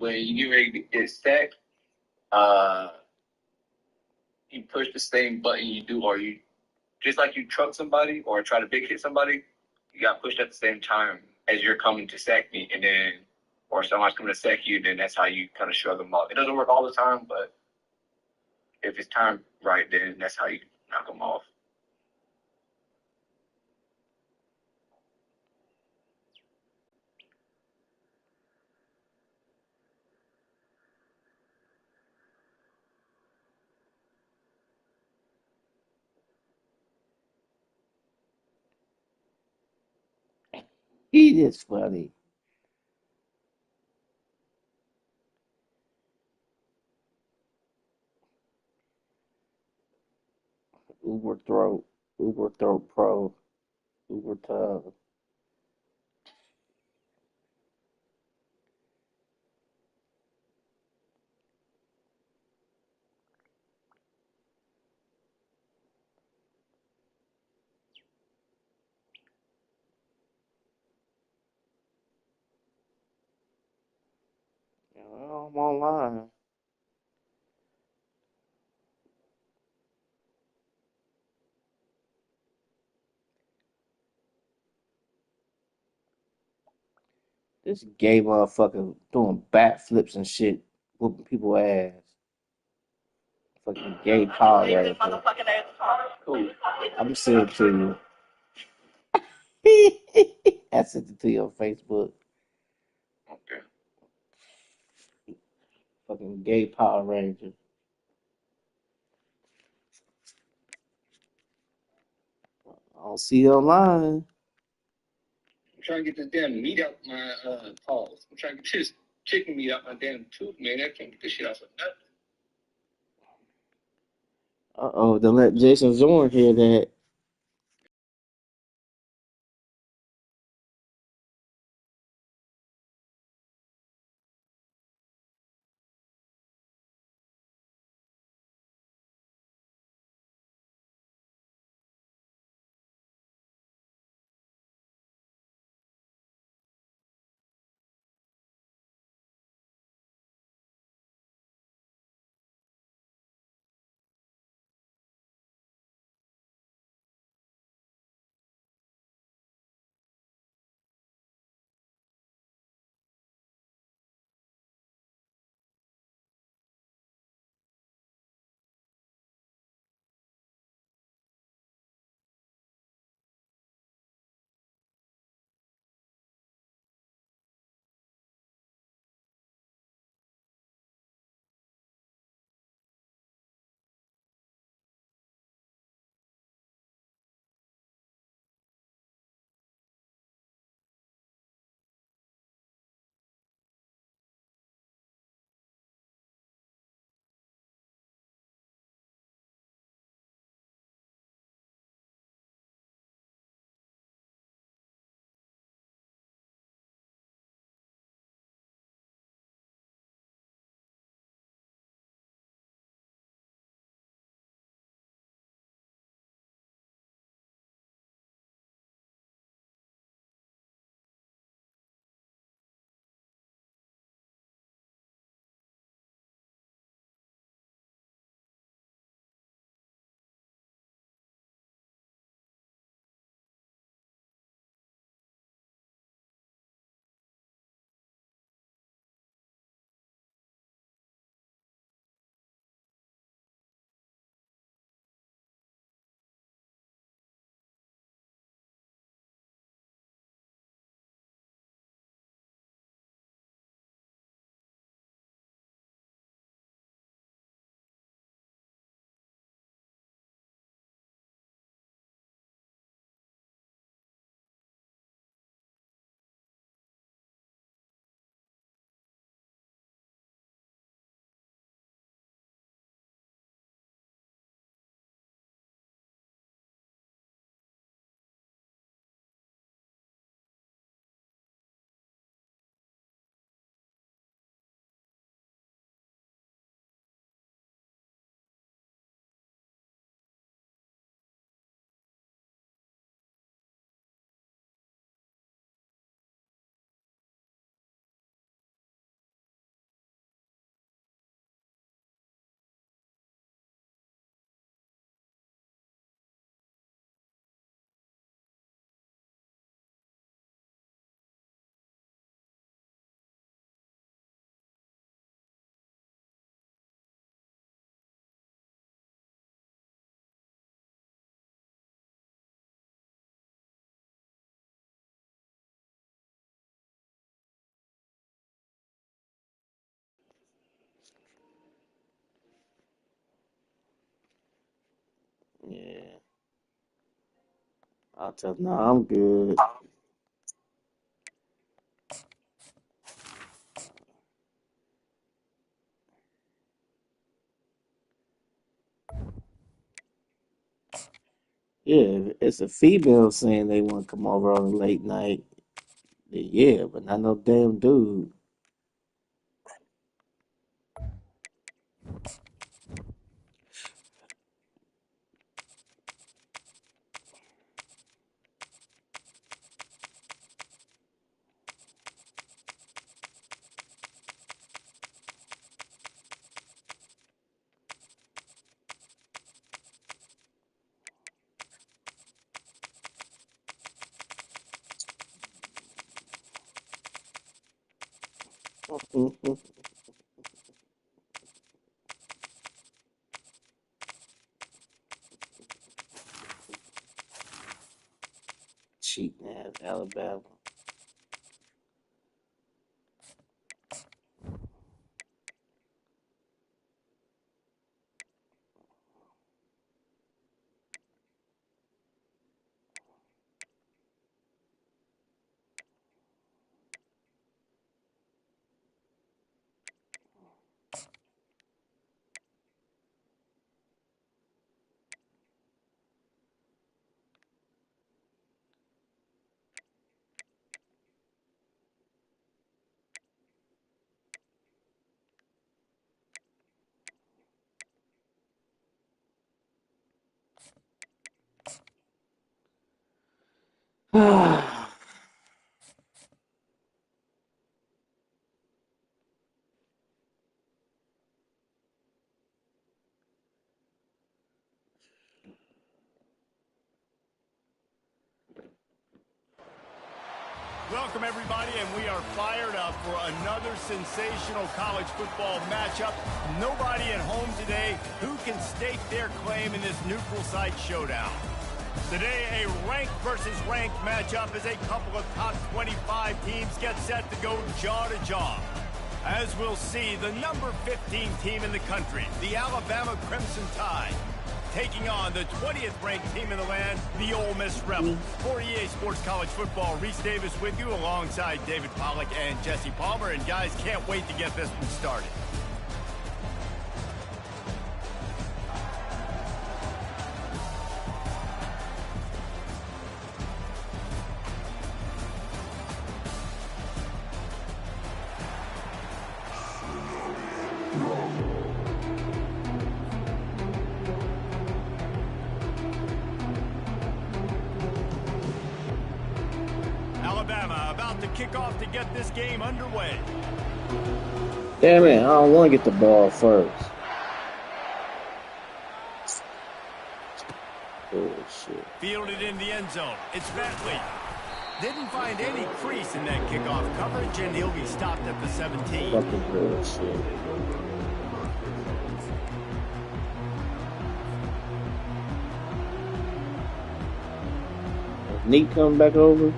when you get ready to get sacked, uh, you push the same button you do, or you just like you truck somebody or try to big hit somebody, you got pushed at the same time as you're coming to sack me, and then or somebody's coming to sack you, then that's how you kind of shrug them off. It doesn't work all the time, but if it's timed right, then that's how you knock them off. He is funny. Uber throat, Uber throat pro, Uber tongue. I'm online. This gay motherfucker doing backflips and shit, whooping people ass. Fucking gay Power Ranger. Cool. I'm sending it to you. I sent it to you on Facebook. Okay. Fucking gay Power Ranger. I'll see you online. I'm trying to get this damn meat out my paws. I'm trying to get this chicken meat out my damn tooth, man. I can't get this shit out of nothing. Uh-oh, don't let Jason Zorn hear that. I'll tell no, I'm good. Yeah, if it's a female saying they want to come over on a late night, then yeah, but not no damn dude. Cheating ass Alabama. Welcome, everybody, and we are fired up for another sensational college football matchup. Nobody at home today who can stake their claim in this neutral site showdown. Today, a ranked versus ranked matchup as a couple of top 25 teams get set to go jaw to jaw. As we'll see, the number 15 team in the country, the Alabama Crimson Tide, taking on the 20th ranked team in the land, the Ole Miss Rebels. For EA Sports College Football, Reese Davis with you alongside David Pollack and Jesse Palmer. And guys, can't wait to get this one started. Alabama about to kick off to get this game underway. Damn it, I don't want to get the ball first. Oh, shit. Fielded in the end zone. It's Bentley. Didn't find any crease in that kickoff coverage, and he'll be stopped at the 17. Fucking bullshit. Neat coming back over.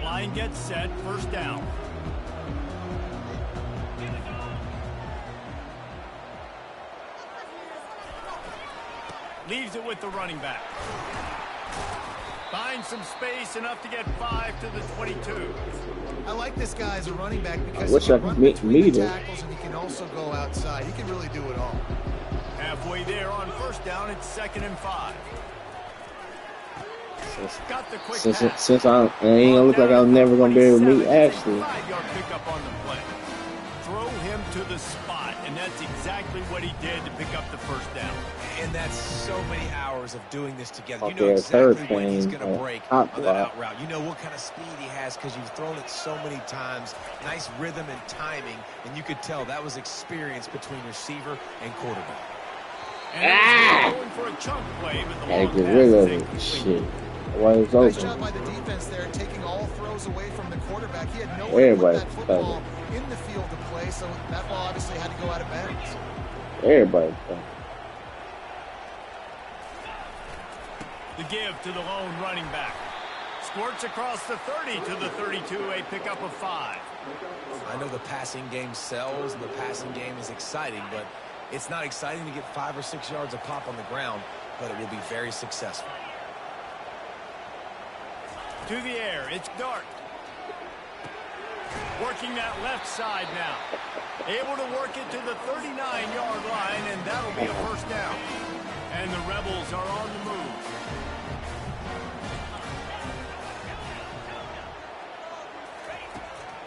Line gets set, first down. Leaves it with the running back. Finds some space, enough to get 5 to the 22. I like this guy as a running back because I wish I could meet the him. tackles and he can also go outside. He can really do it all. Halfway there on first down, it's 2nd and 5. Got the quick pass. Since I ain't gonna look like I'm never gonna be able to meet Ashley. 5-yard pickup on the play. Throw him to the spot, and that's exactly what he did to pick up the first down. And that's so many hours of doing this together. You Okay, know exactly when hurricane, he's going to break hot on that block. out route. You know what kind of speed he has because you've thrown it so many times. Nice rhythm and timing, and you could tell that was experience between receiver and quarterback. And going for a chunk play, but the Gotta long get pass rid is of it. incomplete. Shit. Why it's Nice job open? by the defense there, taking all throws away from the quarterback. He had nowhere to put Everybody that football in the field to play, so that ball obviously had to go out of bounds. Everybody. The give to the lone running back. Squirts across the 30 to the 32, a pickup of 5. I know the passing game sells and the passing game is exciting, but it's not exciting to get 5 or 6 yards a pop on the ground, but it will be very successful. To the air, it's Dart. Working that left side now. Able to work it to the 39-yard line, and that'll be a first down. And the Rebels are on the move.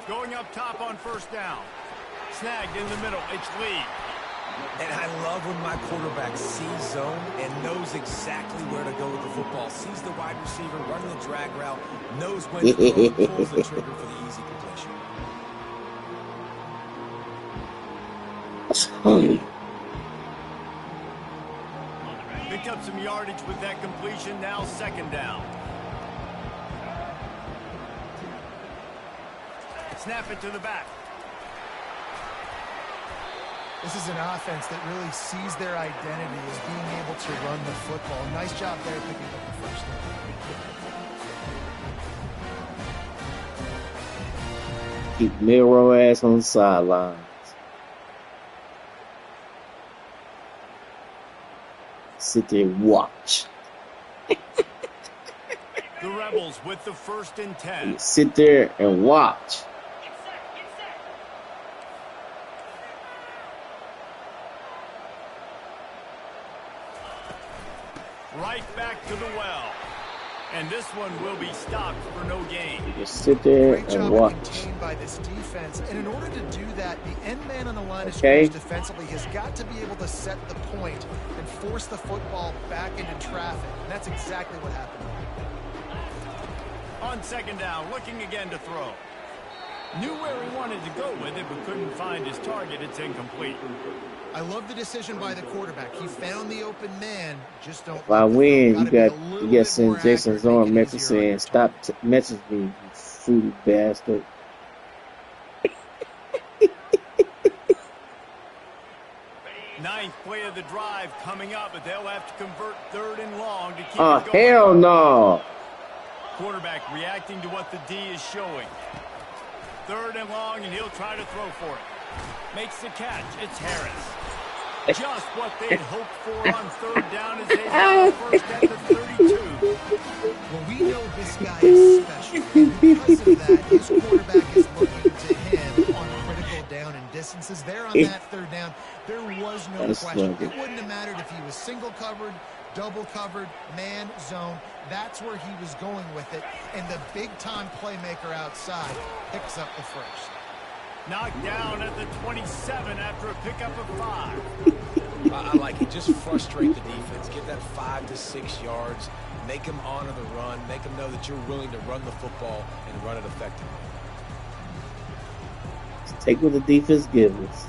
Going up top on first down. Snagged in the middle. It's Lee. And I love when my quarterback sees zone and knows exactly where to go with the football. Sees the wide receiver running the drag route, knows when to throw, pulls the trigger for the easy completion. Picked up some yardage with that completion. Now second down. Snap it to the back. This is an offense that really sees their identity as being able to run the football. Nice job there picking up the first down. Keep Miro ass on the sidelines. Sit there and watch. The Rebels with the 1st and 10. Sit there and watch. Right back to the well. And this one will be stopped for no gain. Just sit there Great and job watch. contained by this defense. And in order to do that, the end man on the line of scrimmage defensively has got to be able to set the point and force the football back into traffic. And that's exactly what happened. On second down, looking again to throw. Knew where he wanted to go with it, but couldn't find his target. It's incomplete. I love the decision by the quarterback. He found the open man. Just don't. If I win, you got to send Jason Zorn a message saying, "Stop messaging me, you fool bastard." Ninth play of the drive coming up, but they'll have to convert 3rd and long to keep Oh, it going. hell no. Quarterback reacting to what the D is showing. 3rd and long, and he'll try to throw for it. Makes the catch. It's Harris. Just what they'd hoped for on 3rd down as they have first at the 32. Well, we know this guy is special. And because of that, his quarterback is looking to him on critical down and distances. There on that 3rd down, there was no question. It wouldn't have mattered if he was single covered, double covered, man, zone. That's where he was going with it. And the big-time playmaker outside picks up the first. Knocked down at the 27 after a pickup of 5. I like it. Just frustrate the defense. Get that 5 to 6 yards. Make them honor the run. Make them know that you're willing to run the football and run it effectively. Just take what the defense gives us.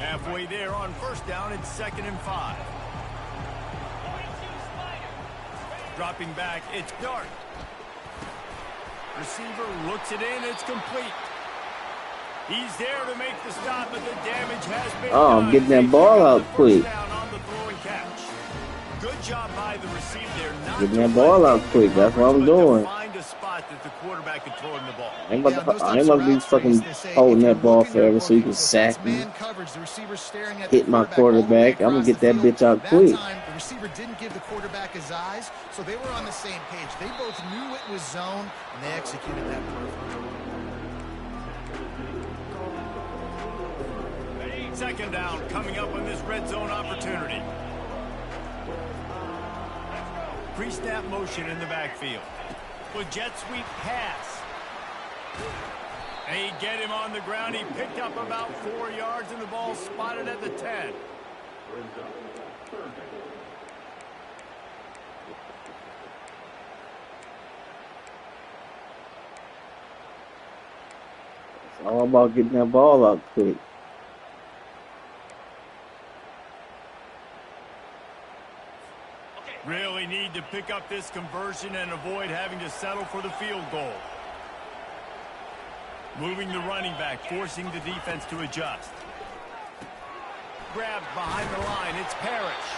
Halfway there on first down, it's 2nd and 5. Dropping back, it's Dart. Receiver looks it in, it's complete. He's there to make the stop, but the damage has been done. I'm getting that ball out quick. Down on the throw and catch. Good job by the receiver there. Getting that ball out quick. That's what I'm doing. Find a spot that the quarterback can throw in the ball. I ain't about to be fucking holding that ball forever so you can sack me. Hit my quarterback. I'm going to get that bitch out quick. The receiver didn't give the quarterback his eyes, so they were on the same page. They both knew it was zone, and they executed that perfectly. 2nd down coming up on this red zone opportunity. Pre-snap motion in the backfield. With jet sweep pass. And he get him on the ground. He picked up about 4 yards, and the ball spotted at the 10. It's all about getting that ball out quick. Really need to pick up this conversion and avoid having to settle for the field goal. Moving the running back, forcing the defense to adjust. Grabbed behind the line, it's Parrish.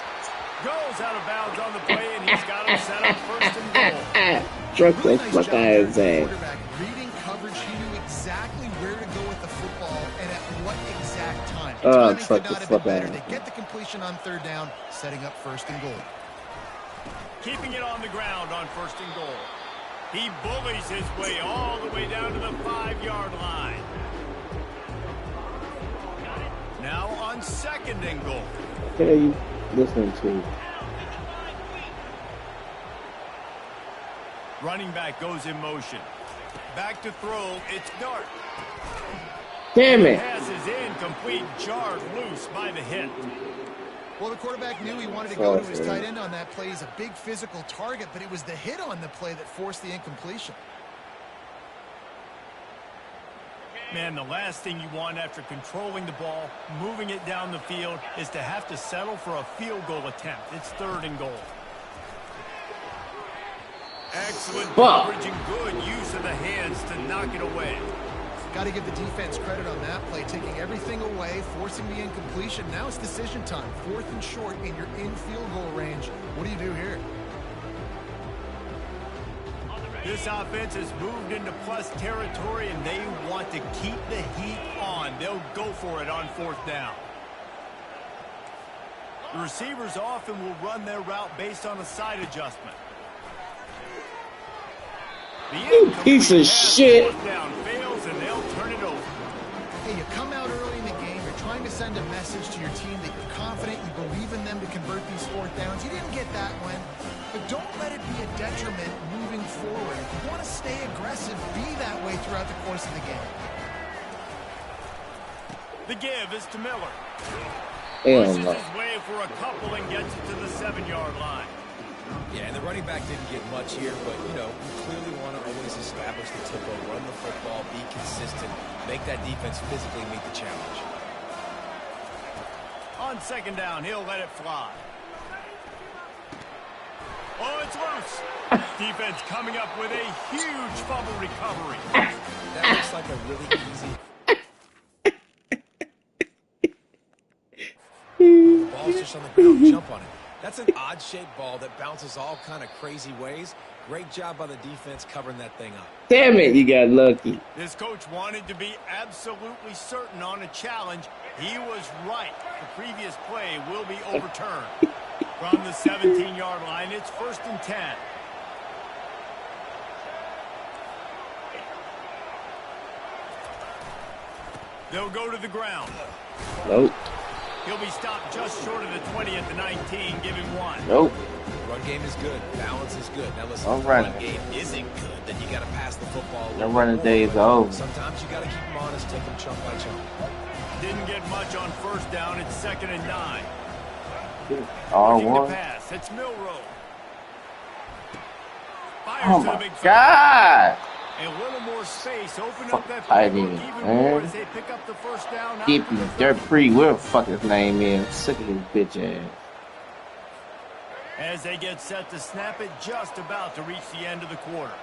Goes out of bounds on the play, and he's got him set up first and goal. Truck Really that nice fuck job out there of his for the ass. quarterback. Reading coverage, he knew exactly where to go with the football and at what exact time. Timing Truck could the not have been fuck better. out. They get the completion on third down, setting up first and goal. Keeping it on the ground on first and goal. He bullies his way all the way down to the 5-yard line. Now on second and goal. What are you listening to? Running back goes in motion. Back to throw. It's Dart. Damn it. Pass is incomplete. Jarred loose by the hit. Well, the quarterback knew he wanted to go to his tight end on that play. He's a big physical target, but it was the hit on the play that forced the incompletion. Man, the last thing you want after controlling the ball, moving it down the field, is to have to settle for a field goal attempt. It's third and goal. Excellent coverage and good use of the hands to knock it away. Got to give the defense credit on that play, taking everything away, forcing the incompletion. Now it's decision time. 4th and short, and you're in field goal range. What do you do here? This offense has moved into plus territory, and they want to keep the heat on. They'll go for it on 4th down. The receivers often will run their route based on a side adjustment. You piece of shit. Down fails, and they'll turn it over. Hey, you come out early in the game, you're trying to send a message to your team that you're confident, you believe in them to convert these 4th downs. You didn't get that one, but don't let it be a detriment moving forward. If you want to stay aggressive, be that way throughout the course of the game. The give is to Miller. Hell Pushes no. his way for a couple and gets it to the 7-yard line. Yeah, and the running back didn't get much here, but, you know, you clearly want to always establish the tempo, run the football, be consistent, make that defense physically meet the challenge. On second down, he'll let it fly. Oh, it's loose. Defense coming up with a huge fumble recovery. That looks like a really easy... The ball's just on the ground, jump on it. That's an odd-shaped ball that bounces all kind of crazy ways. Great job by the defense covering that thing up. Damn it, you got lucky. This coach wanted to be absolutely certain on a challenge. He was right. The previous play will be overturned. From the 17-yard line, it's 1st and 10. They'll go to the ground. Nope. He'll be stopped just short of the 20 at the 19, giving 1. Nope. Run game is good. Balance is good. Now listen, All if the right. run game isn't good, then you got to pass the football. The running days are over. Sometimes you got to keep them honest, take them chunk by chunk. Didn't get much on 1st down. It's 2nd and 9. Looking to R1. pass. It's Milroe. Fires Oh to the my big field. God. A little more space. Open Fuck up that tight playbook end, even man. more as they pick up the 1st down. Get after me the Dirt 30. Free, whatever the fuck his name is. Sick of his bitch ass. As they get set to snap it, just about to reach the end of the quarter.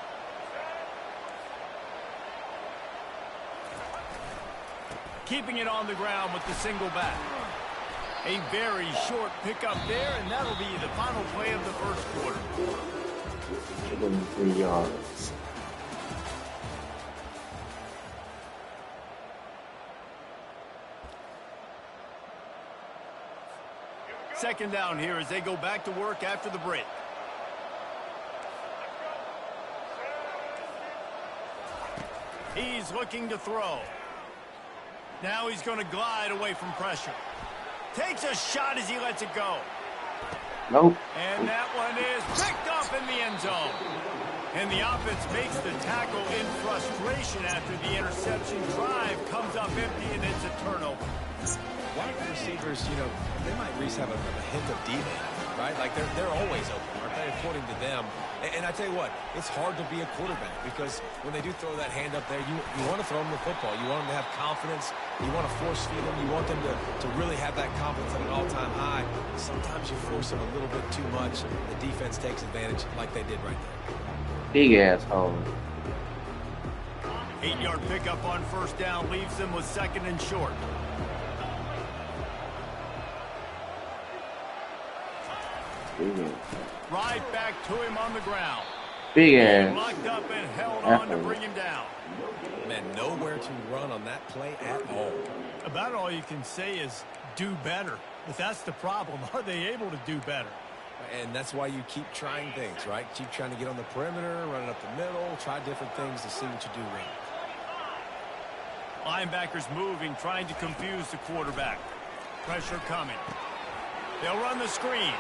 Keeping it on the ground with the single back. A very short pickup there, and that'll be the final play of the 1st quarter. Give him 3 yards. Second down here as they go back to work after the break. He's looking to throw. Now he's going to glide away from pressure. Takes a shot as he lets it go. Nope. And that one is picked up in the end zone. And the offense makes the tackle in frustration after the interception. Drive comes up empty, and it's a turnover. Wide receivers, you know, they might at least have a hint of D-man, right? Like they're always open, aren't they, according to them? And I tell you what, it's hard to be a quarterback because when they do throw that hand up there, you want to throw them the football. You want them to have confidence. You want to force feed them. You want them to really have that confidence at an all-time high. Sometimes you force them a little bit too much. The defense takes advantage like they did right there. Big asshole. 8-yard pickup on 1st down leaves them with 2nd and short. Right back to him on the ground. Big ass. Locked up and held on to bring him down. Man, nowhere to run on that play at all. About all you can say is do better. But that's the problem. Are they able to do better? And that's why you keep trying things, right? Keep trying to get on the perimeter, run it up the middle, try different things to see what you do right. Linebackers moving, trying to confuse the quarterback. Pressure coming. They'll run the screen.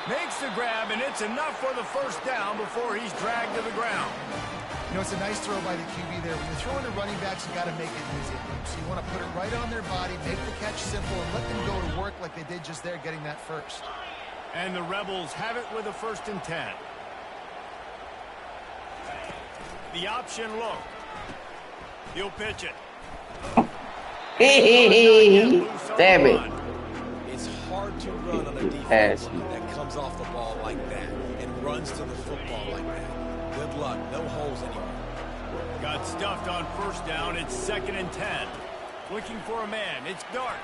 Makes the grab, and it's enough for the first down before he's dragged to the ground. You know, it's a nice throw by the QB there. When you're throwing to running backs, you got to make it easy. So you want to put it right on their body, make the catch simple, and let them go to work like they did just there, getting that first. And the Rebels have it with a 1st and 10. The option look. He'll pitch it. Damn it. It's hard to run on a defense that comes off the ball like that and runs to the football like that. Good luck. No holes anywhere. Got stuffed on 1st down. It's 2nd and 10. Looking for a man. It's Dart.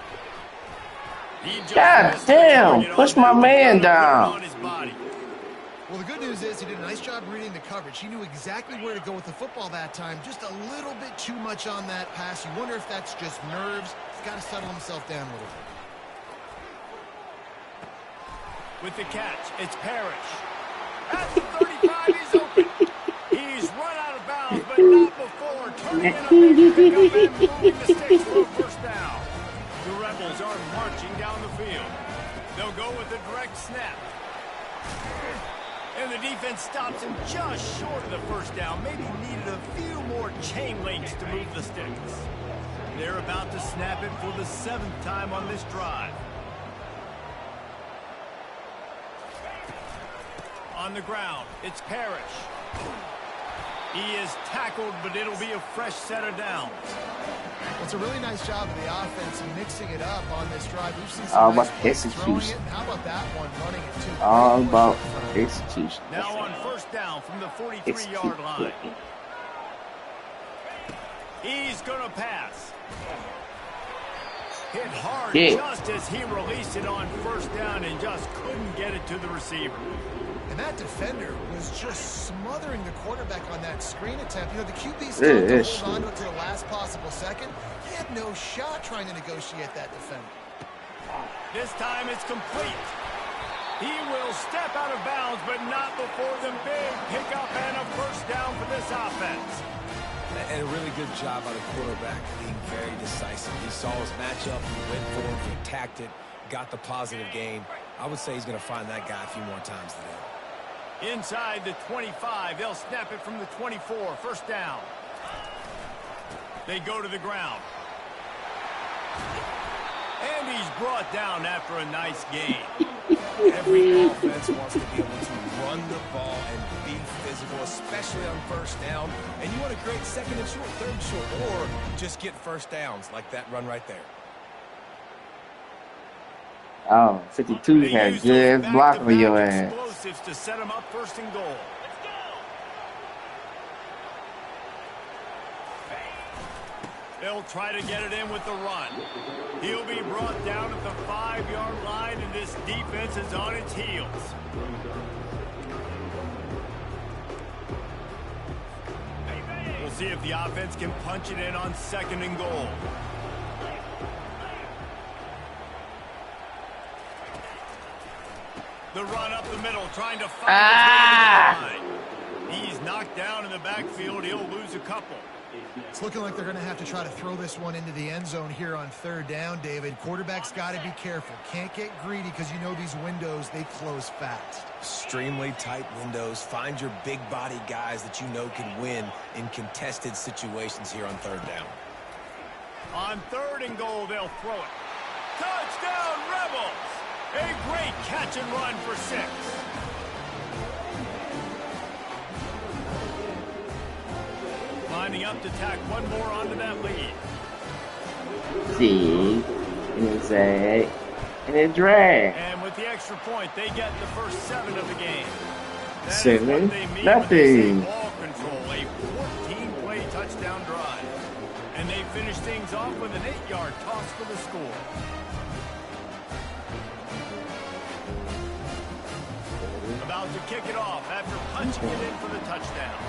God damn. Push my man down. Well, the good news is he did a nice job reading the coverage. He knew exactly where to go with the football that time. Just a little bit too much on that pass. You wonder if that's just nerves. He's got to settle himself down a little bit. With the catch, it's Parrish. At the 35, he's open. He's run out of bounds, but not before turning in a big pickup and moving the sticks for a 1st down. The Rebels are marching down the field. They'll go with a direct snap. And the defense stops him just short of the 1st down. Maybe needed a few more chain links to move the sticks. They're about to snap it for the 7th time on this drive. On the ground, it's Parrish. He is tackled, but it'll be a fresh set of downs. Well, it's a really nice job of the offense mixing it up on this drive. We've seen some nice plays throwing it. And how about that one, running it too? All about execution. Now on 1st down from the 43-yard line. He's going to pass. Hit hard just as he released it on 1st down and just couldn't get it to the receiver. And that defender was just smothering the quarterback on that screen attempt. You know, the QB still to hold on to it to the last possible second. He had no shot trying to negotiate that defender. This time it's complete. He will step out of bounds, but not before the big pickup and a 1st down for this offense. And a really good job by the quarterback, being very decisive. He saw his matchup, he went for it, he attacked it, got the positive gain. I would say he's going to find that guy a few more times today. Inside the 25, they'll snap it from the 24, 1st down. They go to the ground. And he's brought down after a nice gain. Every offense wants to be able to run the ball and be physical, especially on 1st down. And you want to create 2nd and short, 3rd and short, or just get 1st downs like that run right there. Oh, 52 had good block for your ass. Explosives to set him up 1st and goal. They'll try to get it in with the run. He'll be brought down at the 5-yard line, and this defense is on its heels. We'll see if the offense can punch it in on 2nd and goal. The run up the middle, trying to find his way to the line. He's knocked down in the backfield. He'll lose a couple. It's looking like they're going to have to try to throw this one into the end zone here on 3rd down, David. Quarterback's got to be careful. Can't get greedy because you know these windows, they close fast. Extremely tight windows. Find your big body guys that you know can win in contested situations here on 3rd down. On 3rd and goal, they'll throw it. Touchdown, Rebels! A great catch and run for 6. Lining up to tack one more onto that lead. See, and a zag, and a drag. And with the extra point, they get the first 7 of the game. That 7, nothing. Ball control, a 14-play touchdown drive. And they finish things off with an 8-yard toss for the score. to kick it off after punching it in for the touchdown.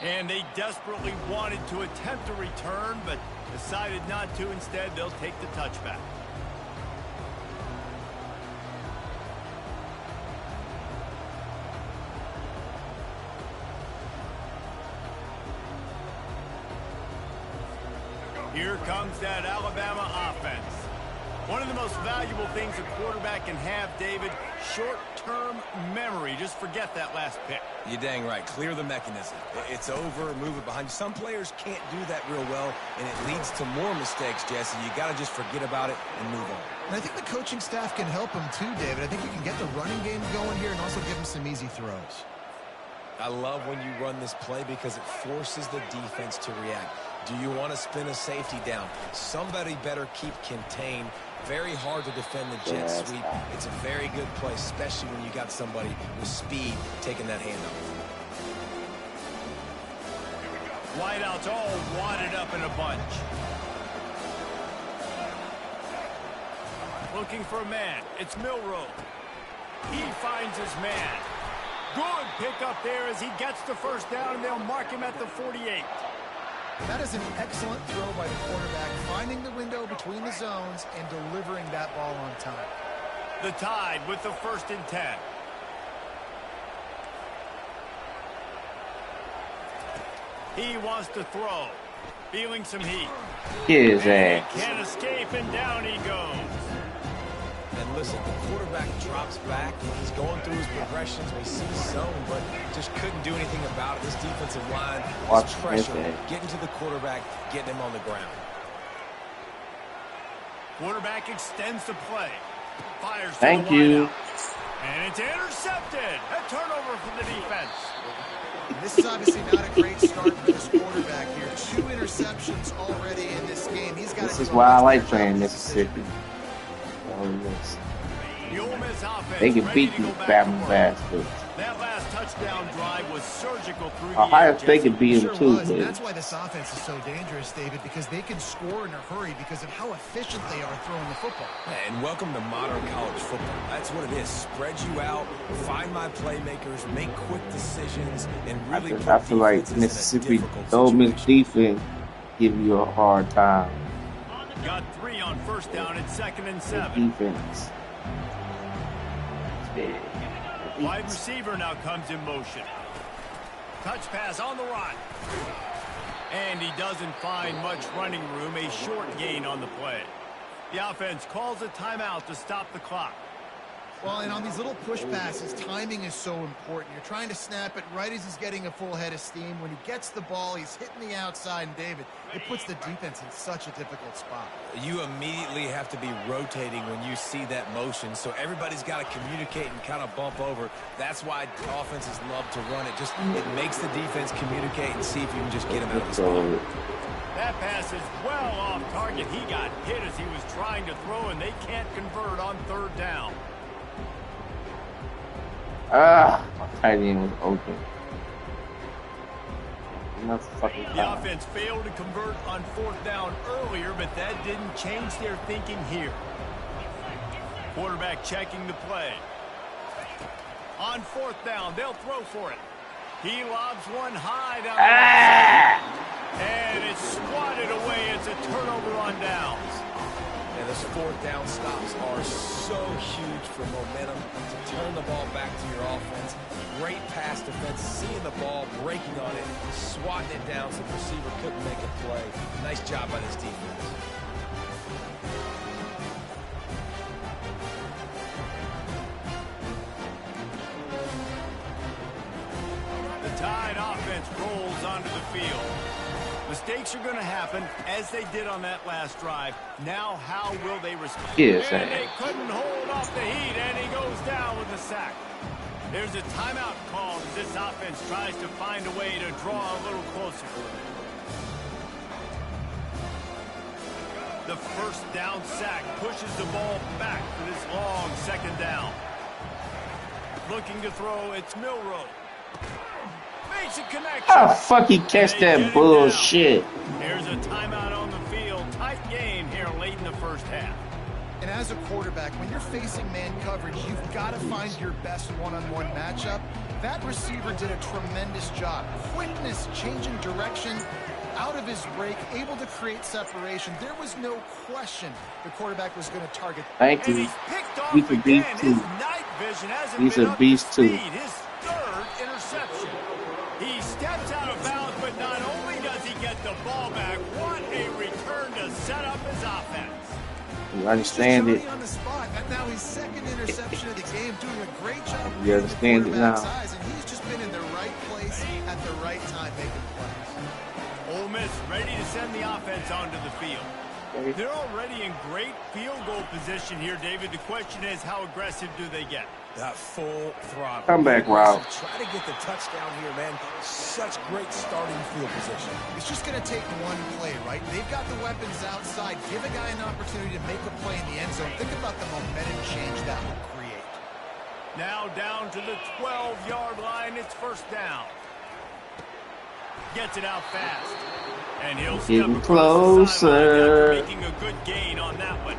And they desperately wanted to attempt a return, but decided not to. Instead, they'll take the touchback. Here comes that Alabama offense. One of the most valuable things a quarterback can have, David, short-term memory. Just forget that last pick. You're dang right. Clear the mechanism. It's over, move it behind you. Some players can't do that real well, and it leads to more mistakes, Jesse. You got to just forget about it and move on. And I think the coaching staff can help him too, David. I think you can get the running game going here and also give him some easy throws. I love when you run this play because it forces the defense to react. Do you want to spin a safety down? Somebody better keep contained. Very hard to defend the jet sweep. It's a very good play, especially when you got somebody with speed taking that handoff. Wideouts all wadded up in a bunch. Looking for a man. It's Milroe. He finds his man. Good pickup there as he gets the first down, and they'll mark him at the 48. That is an excellent throw by the quarterback, finding the window between the zones and delivering that ball on time. The Tide with the 1st and 10. He wants to throw. Feeling some heat. His ass. Can't escape, and down he goes. And listen, the quarterback drops back. He's going through his progressions. We see zone, but just couldn't do anything about it. This defensive line is pressure, getting to the quarterback, getting him on the ground. Quarterback extends the play. Fires. Thank you. And it's intercepted. A turnover for the defense. This is obviously not a great start for this quarterback here. 2 interceptions already in this game. He's got. This is why I like playing Mississippi. They can beat these Bama bastards. That last touchdown drive was surgical through Ohio State can beat them too. And that's why this offense is so dangerous, David, because they can score in a hurry because of how efficient they are throwing the football. And welcome to modern college football. That's what it is. Spread you out, find my playmakers, make quick decisions, and really I feel like Mississippi, Ole Miss defense, give you a hard time. Got 3 on 1st down and 2nd and 7. Defense. Wide receiver now comes in motion. Touch pass on the run. And he doesn't find much running room. A short gain on the play. The offense calls a timeout to stop the clock. Well, and on these little push passes, timing is so important. You're trying to snap it right as he's getting a full head of steam. When he gets the ball, he's hitting the outside, and David, it puts the defense in such a difficult spot. You immediately have to be rotating when you see that motion, so everybody's got to communicate and kind of bump over. That's why offenses love to run it. It makes the defense communicate and see if you can just get him out of the spot. That pass is well off target. He got hit as he was trying to throw, and they can't convert on 3rd down. My tight end was open. The offense failed to convert on 4th down earlier, but that didn't change their thinking here. Quarterback checking the play. On 4th down, they'll throw for it. He lobs one high down the and it's swatted away. It's a turnover on downs. And those 4th down stops are so huge for momentum to turn the ball back to your offense. Great pass defense, seeing the ball, breaking on it, swatting it down so the receiver couldn't make a play. Nice job by this defense. The Tide offense rolls onto the field. Mistakes are going to happen, as they did on that last drive. Now, how will they respond? Yes, and they couldn't hold off the heat, and he goes down with the sack. There's a timeout call as this offense tries to find a way to draw a little closer. The 1st down sack pushes the ball back for this long 2nd down. Looking to throw, it's Milroe. Makes a connection. How the fuck he catch that bullshit? Here's a timeout on the as a quarterback, when you're facing man coverage, you've got to find your best one-on-one matchup. That receiver did a tremendous job. Quickness, changing direction, out of his break, able to create separation. There was no question the quarterback was going to target. Thank you. He's a beast too. He's a beast too. His third interception. He steps out of bounds, but not only does he get the ball back, what a return to set up his offense. You understand it. On the spot. And now his second interception of the game, doing a great job. You understand it now. Eyes, and he's just been in the right place at the right time making plays. Ole Miss ready to send the offense onto the field. They're already in great field goal position here, David. The question is, how aggressive do they get? That full throttle. Come back, Rob. Try to get the touchdown here, man. Such great starting field position. It's just going to take one play, right? They've got the weapons outside. Give a guy an opportunity to make a play in the end zone. Think about the momentum change that will create. Now down to the 12-yard line. It's first down. Gets it out fast. And he'll step across the sideline after making a good gain on that one.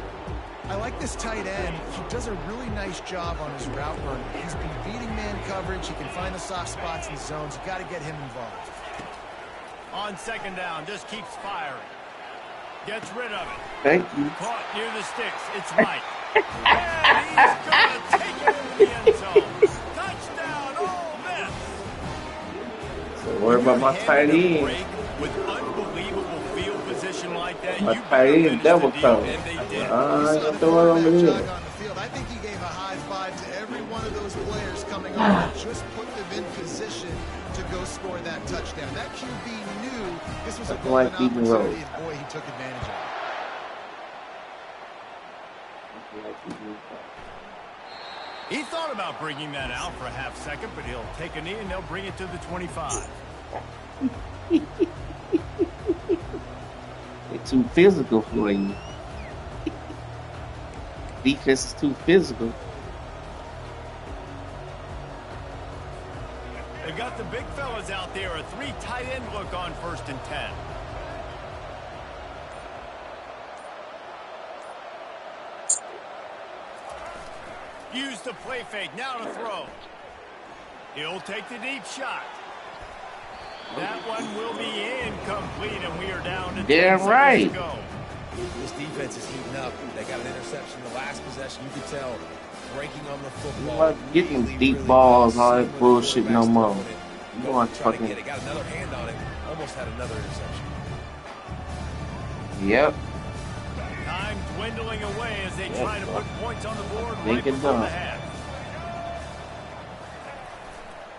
I like this tight end. He does a really nice job on his route run. He's been beating man coverage. He can find the soft spots and zones. You got to get him involved. On second down, just keeps firing. Gets rid of it. Thank you. Caught near the sticks. It's Mike. And he's going to take it into the end zone. Touchdown, Ole Miss. So what about my tight end? With unbelievable field position like that, My tight end double cover. Throw it on the hill. I think he gave a high five to every one of those players coming on and just put them in position to go score that touchdown. That QB knew this was a golden opportunity, and boy, he took advantage of it. He thought about bringing that out for a half second, but he'll take a knee and they'll bring it to the 25. They're too physical for you. Defense is too physical. They've got the big fellas out there. A 3 tight end look on 1st and 10. Use the play fake. Now to throw. He'll take the deep shot. That one will be incomplete, and we are down to 10 seconds to go. This defense is heating up. They got an interception the last possession. You could tell breaking on the football. I'm not getting deep balls and all that bullshit no more. You want to fucking get it. Got another hand on it. Almost had another interception. Yep. Time dwindling away as they try to put points on the board right Make it before done. the half.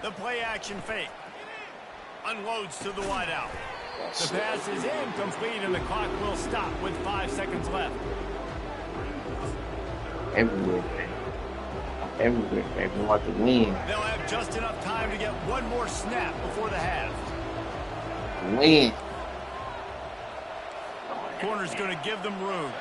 The play action fake. Unloads to the wideout. The pass is incomplete and the clock will stop with 5 seconds left. Everywhere. Everywhere, baby. We want to win. They'll have just enough time to get one more snap before the half. Win. Corner's going to give them room.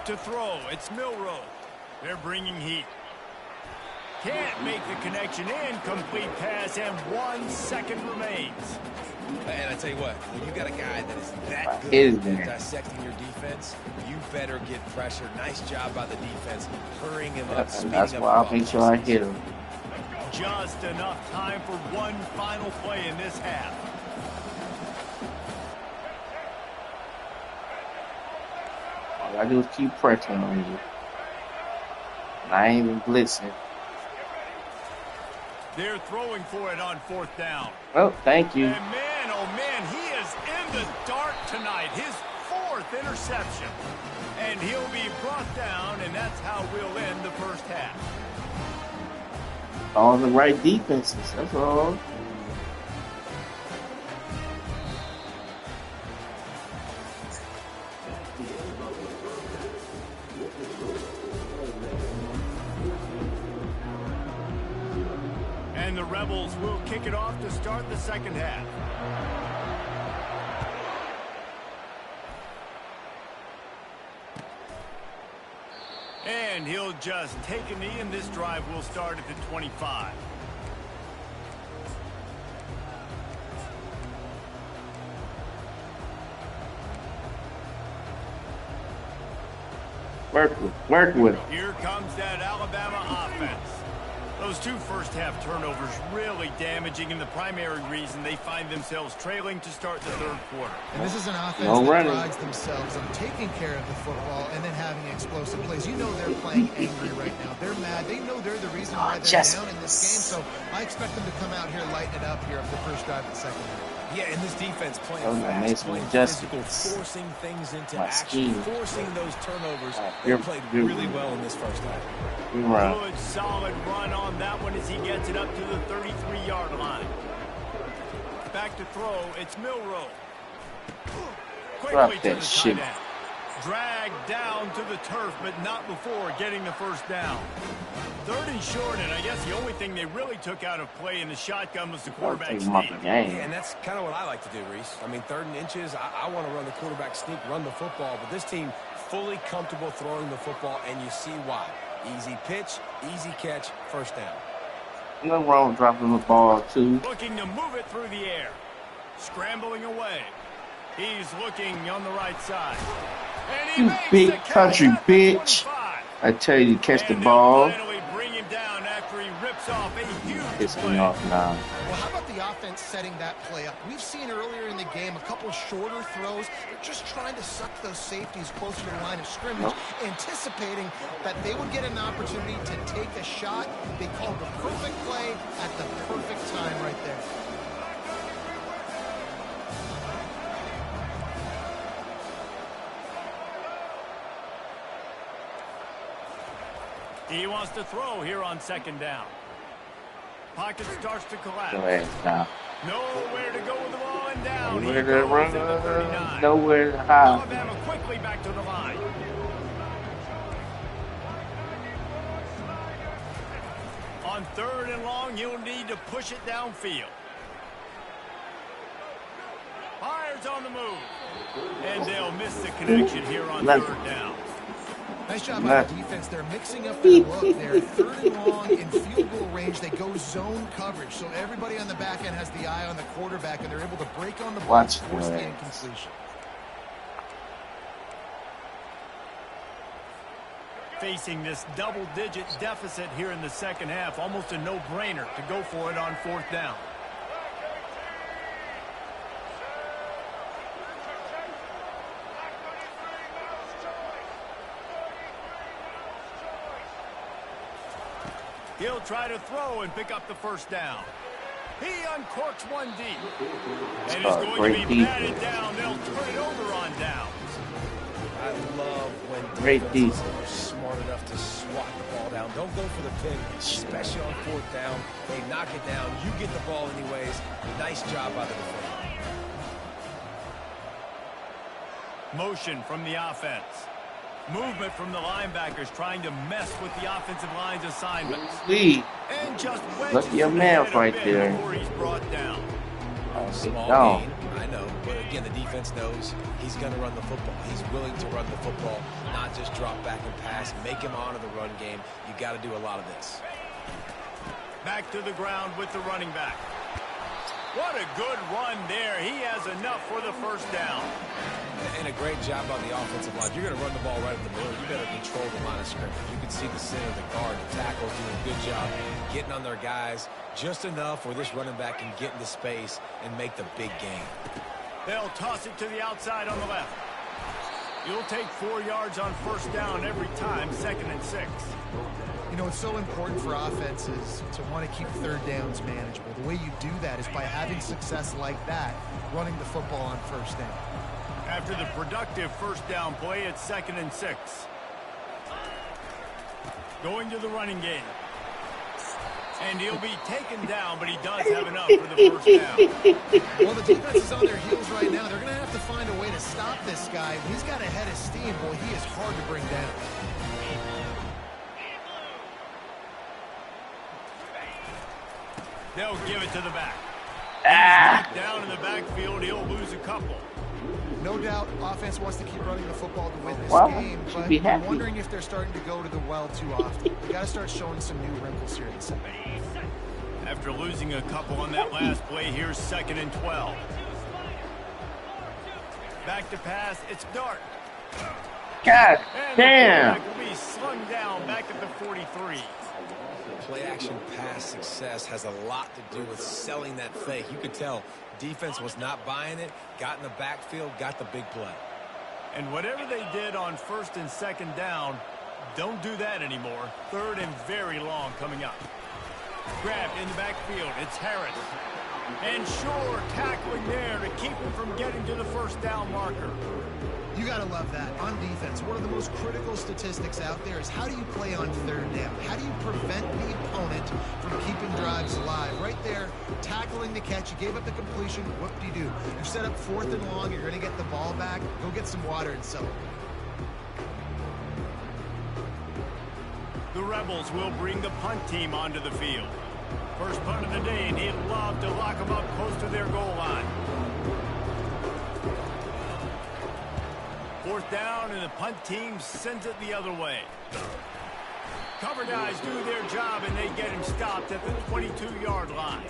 To throw, it's Milroe. They're bringing heat. Can't make the connection. Incomplete pass, and 1 second remains. And I tell you what, when you got a guy that is that good at dissecting your defense, you better get pressure. Nice job by the defense, hurrying him up, speeding That's up. why I'll make sure I hit him. Just enough time for one final play in this half. All I do is keep pressing on you. And I ain't even blitzing. They're throwing for it on 4th down. Oh, thank you. And man, oh man, he is in the dark tonight. His 4th interception. And he'll be brought down, and that's how we'll end the first half. All the right defenses, that's all. And the Rebels will kick it off to start the second half. And he'll just take a knee, and this drive will start at the 25. Work with. Here comes that Alabama offense. Those two first-half turnovers really damaging, and the primary reason they find themselves trailing to start the third quarter. And this is an offense that prides themselves on taking care of the football and then having explosive plays. You know they're playing angry right now. They're mad. They know they're the reason why they're down in this game. So I expect them to come out here, lighten it up here after the first drive of the second half. Yeah, and this defense playing fast, playing physical, forcing things into action, forcing those turnovers. They played really well in this first half. Good, solid run on that one as he gets it up to the 33-yard line. Back to throw, it's Milroe. Quickly to the tight end. Dragged down to the turf, but not before getting the first down. Third and short, and I guess the only thing they really took out of play in the shotgun was the quarterback sneak. Yeah, and that's kind of what I like to do, Reese. I mean, 3rd and inches, I want to run the quarterback sneak, run the football, but this team fully comfortable throwing the football, and you see why. Easy pitch, easy catch, first down. Nothing wrong with dropping the ball, too. Looking to move it through the air. Scrambling away. He's looking on the right side. And he you big country bitch. I tell you to catch the ball. Bring him down after he rips off a huge play. Off now. Well, how about the offense setting that play up? We've seen earlier in the game a couple shorter throws. They're just trying to suck those safeties closer to the line of scrimmage, anticipating that they would get an opportunity to take a shot. They called the perfect play at the perfect time right there. He wants to throw here on second down. Pocket starts to collapse. Nowhere to go with the ball and down. Nowhere to run. Nowhere to hide. Alabama quickly back to the line. On 3rd and long, he'll need to push it downfield. Fires on the move. And they'll miss the connection here on 3rd down. Nice job by the defense. They're mixing up their look. They're 3rd and long in field goal range. They go zone coverage. So everybody on the back end has the eye on the quarterback, and they're able to break on the ball and force the incompletion. Facing this double-digit deficit here in the second half, almost a no-brainer to go for it on 4th down. He'll try to throw and pick up the first down. He uncorks one deep. And he's going to be batted down. They'll turn it over on downs. I love when defenses are smart enough to swat the ball down. Don't go for the pick, especially on 4th down. They knock it down. You get the ball anyways. Nice job by the defender. Motion from the offense. Movement from the linebackers trying to mess with the offensive line's assignments. And just look your man right there. He's brought down. Small gain, I know, but again, the defense knows he's going to run the football. He's willing to run the football, not just drop back and pass, make him honor the run game. You got to do a lot of this. Back to the ground with the running back. What a good run there. He has enough for the first down. And a great job on the offensive line. You're going to run the ball right at the middle. You better control the line of scrimmage. You can see the center, the guard, the tackle doing a good job getting on their guys just enough where this running back can get into space and make the big game. They'll toss it to the outside on the left. You'll take 4 yards on first down every time, 2nd and 6. You know, it's so important for offenses to want to keep 3rd downs manageable. The way you do that is by having success like that, running the football on first down. After the productive first down play, it's 2nd and 6. Going to the running game. And he'll be taken down, but he does have enough for the first down. Well, the defense is on their heels right now. They're going to have to find a way to stop this guy. He's got a head of steam. Boy, he is hard to bring down. They'll give it to the back. He's knocked down in the backfield. He'll lose a couple. No doubt, offense wants to keep running the football to win this Well, game, should but be I'm happy. wondering if they're starting to go to the well too often. They got to start showing some new wrinkles here in the second. After losing a couple on that last play, here's 2nd and 12. Back to pass, it's Dart. God And damn. the quarterback will be slung down back at the 43. Play action pass success has a lot to do with selling that fake. You could tell defense was not buying it, got in the backfield, got the big play. And whatever they did on 1st and 2nd down, don't do that anymore. 3rd and very long coming up. Grabbed in the backfield, it's Harris. And Shore tackling there to keep him from getting to the 1st down marker. You got to love that. On defense, one of the most critical statistics out there is how do you play on 3rd down? How do you prevent the opponent from keeping drives alive? Right there, tackling the catch. You gave up the completion. Whoop-de-doo. You set up 4th and long. You're going to get the ball back. Go get some water and celebrate. The Rebels will bring the punt team onto the field. First punt of the day, and he'd love to lock them up close to their goal line. 4th down, and the punt team sends it the other way. Cover guys do their job, and they get him stopped at the 22-yard line.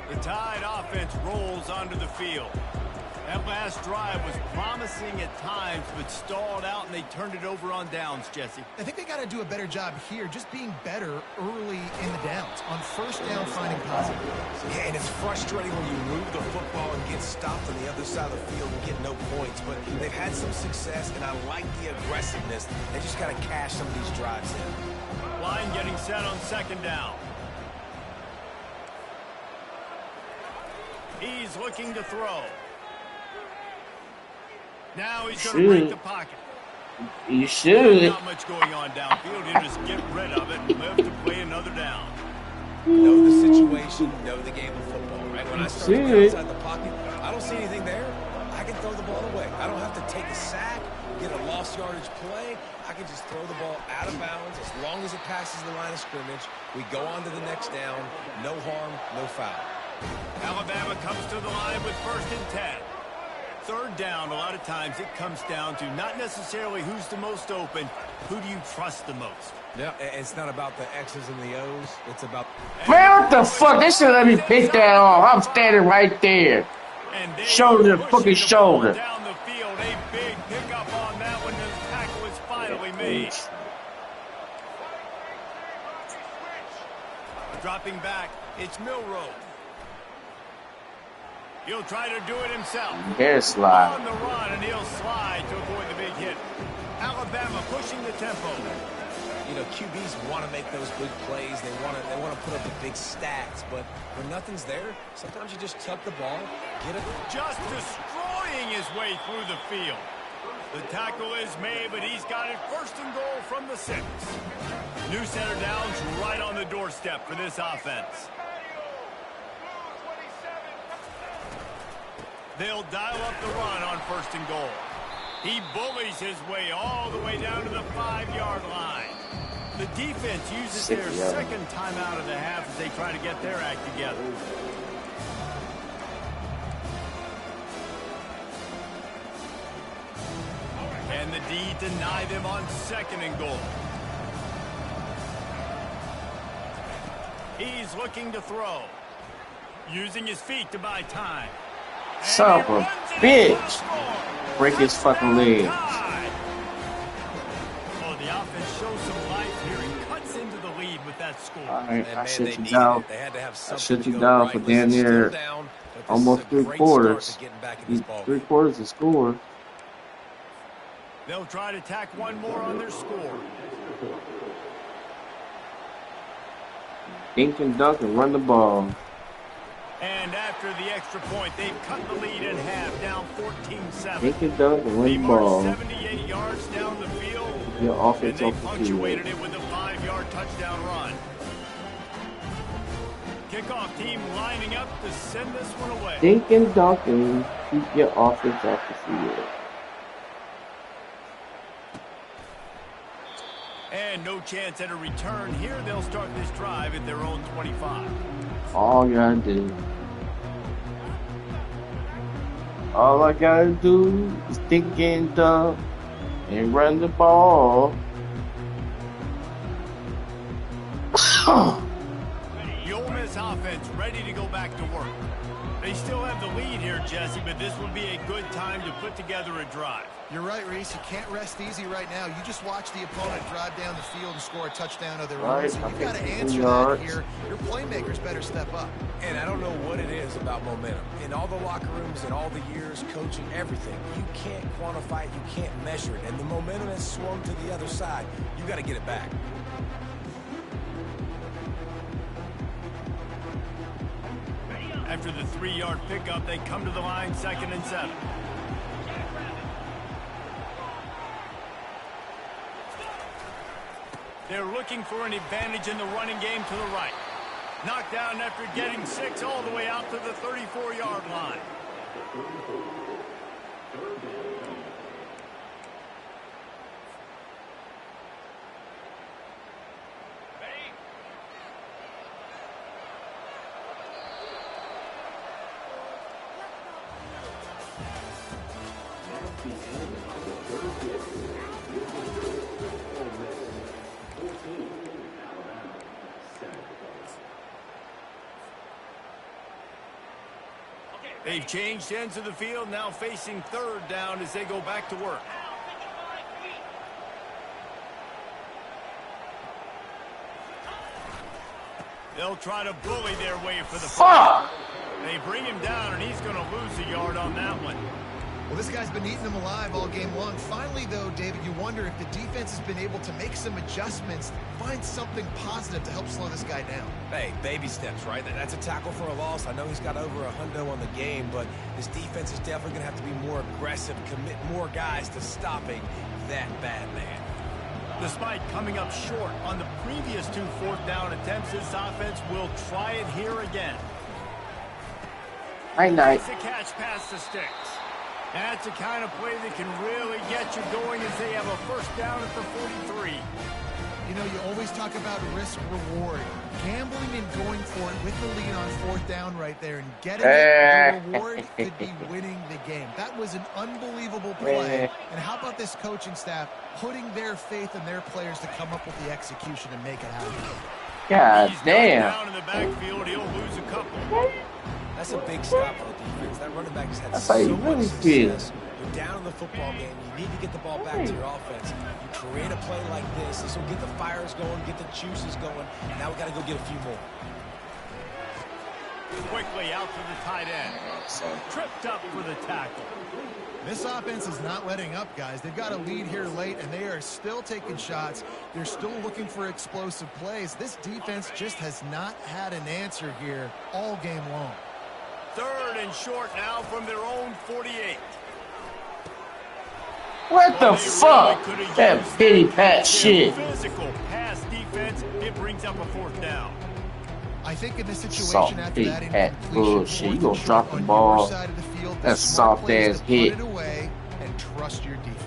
The Tide offense rolls onto the field. That last drive was promising at times, but stalled out, and they turned it over on downs, Jesse. I think they got to do a better job here, just being better early in the downs. On 1st down, finding positive. Yeah, and it's frustrating when you move the football and get stopped on the other side of the field and get no points. But they've had some success, and I like the aggressiveness. They just got to cash some of these drives in. Line getting set on 2nd down. He's looking to throw. Now he's going to break the pocket. You should. Not much going on downfield. He'll just get rid of it and live to play another down. Know the situation, know the game of football, right? When I start to get outside the pocket, I don't see anything there. I can throw the ball away. I don't have to take a sack, get a lost yardage play. I can just throw the ball out of bounds as long as it passes the line of scrimmage. We go on to the next down. No harm, no foul. Alabama comes to the line with 1st and 10. 3rd down, a lot of times it comes down to not necessarily who's the most open, who do you trust the most? Yeah, it's not about the X's and the O's. It's about... Man, what the fuck? They should let me pick that off. I'm standing right there. Shoulder to fucking shoulder. Down the field, a big pickup on that one. The tackle is finally made. Dropping back, it's Milroe. He'll try to do it himself. Hair slide. On the run, and he'll slide to avoid the big hit. Alabama pushing the tempo. You know, QBs want to make those big plays. They want to put up the big stats. But when nothing's there, sometimes you just tuck the ball, get it. Just destroying his way through the field. The tackle is made, but he's got it 1st and goal from the 6. New center downs right on the doorstep for this offense. They'll dial up the run on 1st and goal. He bullies his way all the way down to the 5-yard line. The defense uses their 2nd timeout of the half as they try to get their act together. Can the D deny them on 2nd and goal? He's looking to throw. Using his feet to buy time. Son of a bitch. Break his fucking legs. Oh, the offense shows some life here and cuts into the lead with that score. Alright, I Man, shut they you needed down. it. They had to have I something shut to you go down right. for Listen, damn still near down, but this almost is a 3 great quarters. start to getting back in this ball 3 game. quarters to score. They'll try to tack one more on their score. Dink and dunk and run the ball. And after the extra point, they've cut the lead in half, down 14-7. Dink and dunk and run They the marched ball. 78 yards down the field, Your and offense they off the field. punctuated it with a 5-yard touchdown run. Kickoff team lining up to send this one away. Dink and dunk and keep your offense off the field. And no chance at a return here. They'll start this drive at their own 25. All I gotta do is dink and dunk and run the ball. The Ole Miss offense ready to go back to work. They still have the lead here, Jesse, but this would be a good time to put together a drive. You're right, Reese. You can't rest easy right now. You just watch the opponent drive down the field and score a touchdown of their own. So you've got to answer that here. Your playmakers better step up. And I don't know what it is about momentum. In all the locker rooms, in all the years, coaching, everything, you can't quantify it, you can't measure it. And the momentum has swung to the other side. You got to get it back. After the 3-yard pickup, they come to the line, 2nd and 7. They're looking for an advantage in the running game to the right. Knocked down after getting 6 all the way out to the 34-yard line. They've changed ends of the field, now facing 3rd down as they go back to work. They'll try to bully their way for the Fuck! They bring him down, and he's going to lose a yard on that one. Well, this guy's been eating them alive all game long. Finally, though, David, you wonder if the defense has been able to make some adjustments, find something positive to help slow this guy down. Hey, baby steps, right? That's a tackle for a loss. I know he's got over $100 on the game, but this defense is definitely going to have to be more aggressive, commit more guys to stopping that bad man. Despite coming up short on the previous 2 4th down attempts, this offense will try it here again. Night. It's a catch past the sticks. That's the kind of play that can really get you going as they have a 1st down at the 43. You know, you always talk about risk-reward. Gambling and going for it with the lead on 4th down right there and getting it, the reward could be winning the game. That was an unbelievable play. And how about this coaching staff putting their faith in their players to come up with the execution and make it happen? God He's damn. down in the backfield. He'll lose a couple. That's a big stop for the defense. That running back has had That's how you so really much feel. success. You're down in the football game. You need to get the ball back to your offense. You create a play like this. This will get the fires going, get the juices going. Now we got to go get a few more. Quickly out to the tight end. Tripped up for the tackle. This offense is not letting up, guys. They've got a lead here late, and they are still taking shots. They're still looking for explosive plays. This defense just has not had an answer here all game long. 3rd and short now from their own 48. What the fuck? That pity pat shit. Physical pass defense. It brings up a 4th down. I think in this situation Soft after that big hat incompletion, bullshit. You 4th gonna and drop short the on ball. your side of the field, the That's smart soft play is ass to hit. Put it away and trust your defense.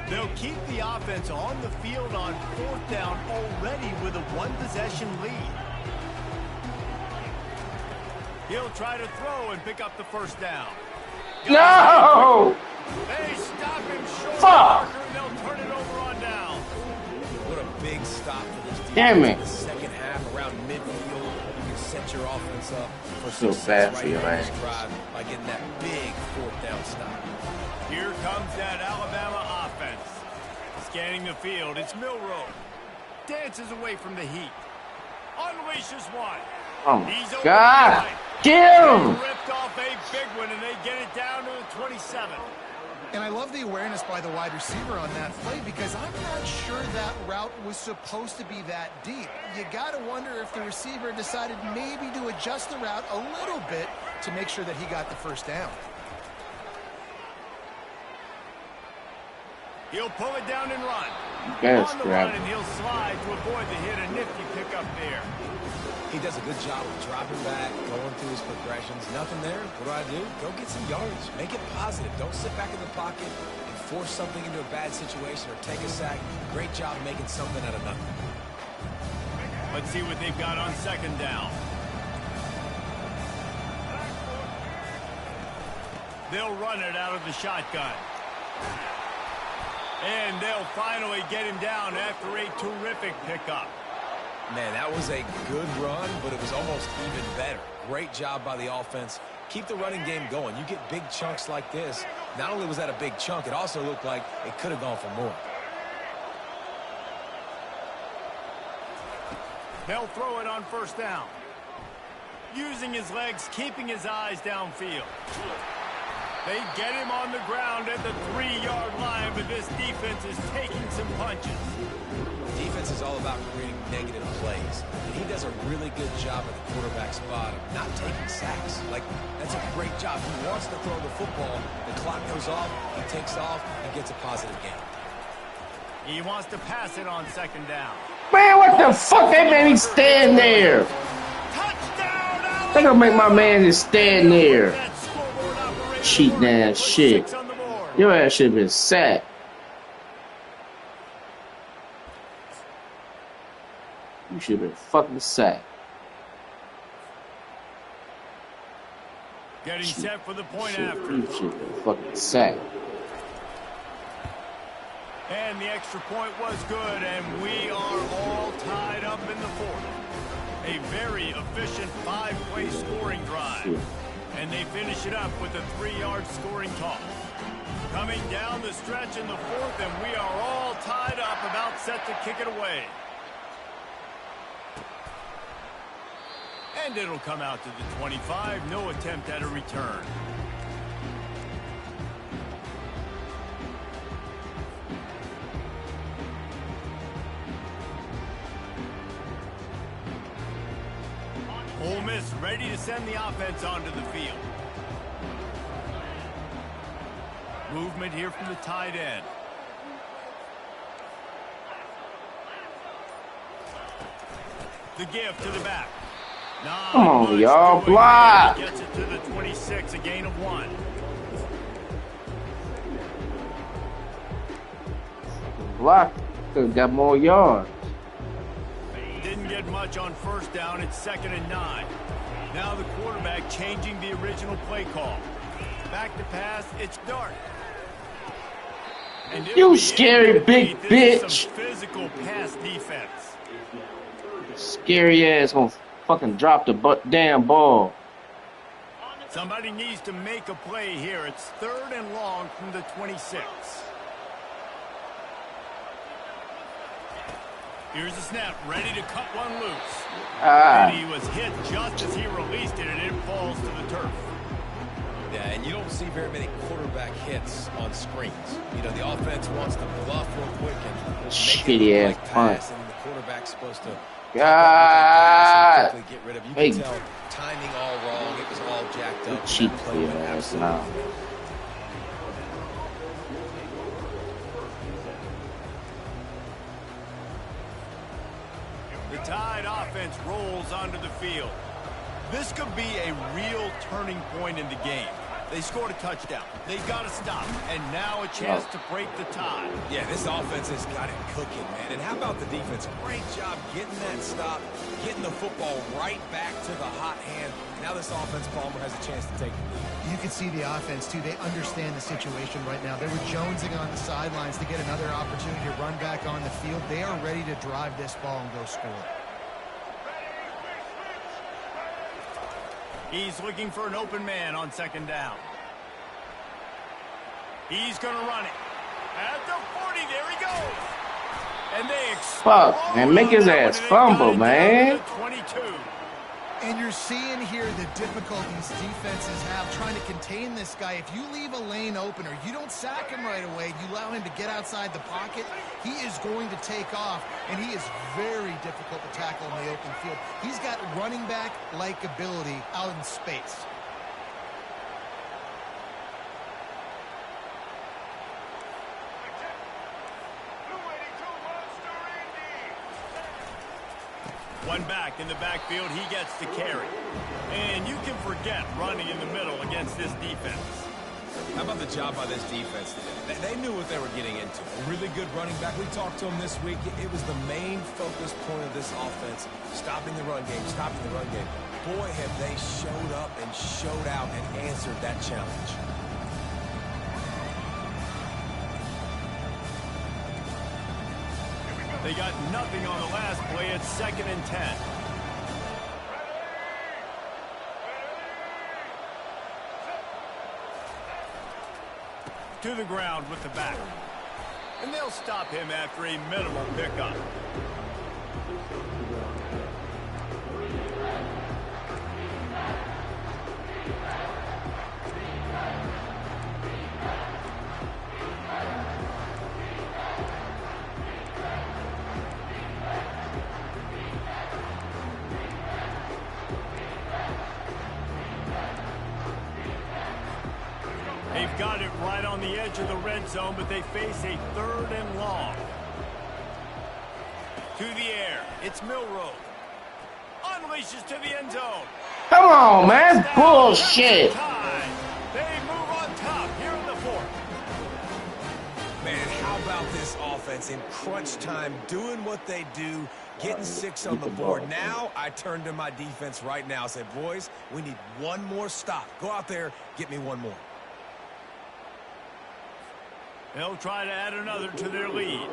They'll keep the offense on the field on 4th down already with a 1-possession lead. He'll try to throw and pick up the 1st down. No! They stop him short. Fuck! And they'll turn it over on down. What a big stop for this defense. Damn it. In the second half, around midfield, you can set your offense up for So success bad for right your here on this ass. drive by getting that big 4th down stop. Here comes that Alabama offense. Scanning the field, it's Milroe. Dances away from the heat. Unleashes one. Oh my He's over God. the line. Get him! Ripped off a big one, and they get it down to the 27. And I love the awareness by the wide receiver on that play because I'm not sure that route was supposed to be that deep. You got to wonder if the receiver decided maybe to adjust the route a little bit to make sure that he got the 1st down. He'll pull it down and run. Best On the grab. run, and he'll slide to avoid the hit. A nifty pickup there. He does a good job of dropping back, going through his progressions. Nothing there. What do? Go get some yardage. Make it positive. Don't sit back in the pocket and force something into a bad situation or take a sack. Great job making something out of nothing. Let's see what they've got on second down. They'll run it out of the shotgun. And they'll finally get him down after a terrific pickup. Man, that was a good run, but it was almost even better. Great job by the offense. Keep the running game going. You get big chunks like this. Not only was that a big chunk, it also looked like it could have gone for more. They'll throw it on first down. Using his legs, keeping his eyes downfield. They get him on the ground at the 3-yard line, but this defense is taking some punches. Defense is all about creating negative plays, and he does a really good job at the quarterback spot of not taking sacks. Like, that's a great job. He wants to throw the football. The clock goes off, he takes off, and gets a positive gain. He wants to pass it on second down. Man, what the fuck? That made me stand there. Touchdown! They gonna make my man just stand there. Cheating ass shit. Your ass should have been sacked. You should have been fucking sacked. Getting set for the point after. You should have been fucking sacked. And the extra point was good, and we are all tied up in the fourth. A very efficient 5-play scoring drive. Shit. And they finish it up with a 3-yard scoring toss. Coming down the stretch in the fourth, and we are all tied up, about set to kick it away. And it'll come out to the 25. No attempt at a return. Ole Miss ready to send the offense onto the field. Movement here from the tight end. The give to the back. Come on, y'all, block. Gets it to the 26, a gain of 1. Block. Could have got more yards. Didn't get much on first down. It's 2nd and 9. Now the quarterback changing the original play call. Back to pass. It's Dart. And You scary big this is bitch. some physical pass defense. Scary ass gonna fucking drop the damn ball. Somebody needs to make a play here. It's 3rd and long from the 26. Here's the snap, ready to cut one loose. And he was hit just as he released it, and it falls to the turf. Yeah, and you don't see very many quarterback hits on screens. You know, the offense wants to bluff real quick and Shitty ass punt. pass, and the quarterback's supposed to God. quickly get rid of. You Hey. can tell timing all wrong. It was all jacked up. Cheat That for play your went ass absolutely now. The Tide offense rolls onto the field. This could be a real turning point in the game. They scored a touchdown. They got to stop. And now a chance to break the tie. Yeah, this offense has got it cooking, man. And how about the defense? Great job getting that stop, getting the football right back to the hot hand. Now this offense, Palmer, has a chance to take the lead. You can see the offense, too. They understand the situation right now. They were jonesing on the sidelines to get another opportunity to run back on the field. They are ready to drive this ball and go score. He's looking for an open man on 2nd down. He's going to run it. At the 40, there he goes. And they Fuck, man, make his ass fumble, man. 22. And you're seeing here the difficulties defenses have trying to contain this guy. If you leave a lane open or you don't sack him right away, you allow him to get outside the pocket, he is going to take off, and he is very difficult to tackle in the open field. He's got running back-like ability out in space. One back in the backfield, he gets to carry. And you can forget running in the middle against this defense. How about the job by this defense today? They knew what they were getting into. A really good running back. We talked to him this week. It was the main focus point of this offense, stopping the run game, stopping the run game. Boy, have they showed up and showed out and answered that challenge. They got nothing on the last play. It's 2nd and 10. To the ground with the back. And they'll stop him after a minimal pickup. They've got it right on the edge of the red zone, but they face a 3rd and long. To the air, it's Milroe. Unleashes to the end zone. Come on, man. Bullshit. They move on top here in the 4th. Man, how about this offense in crunch time, doing what they do, getting 6 on the board. Now I turn to my defense right now and say, boys, we need one more stop. Go out there, get me one more. They'll try to add another to their lead.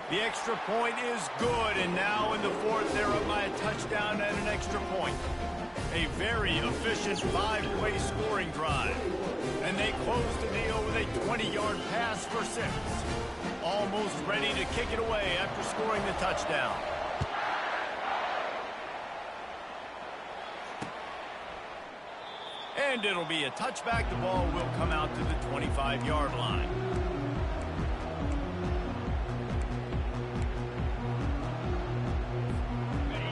The extra point is good, and now in the 4th, they're up by a touchdown and an extra point. A very efficient 5-play scoring drive. And they close the deal with a 20-yard pass for 6. Almost ready to kick it away after scoring the touchdown. And it'll be a touchback. The ball will come out to the 25-yard line.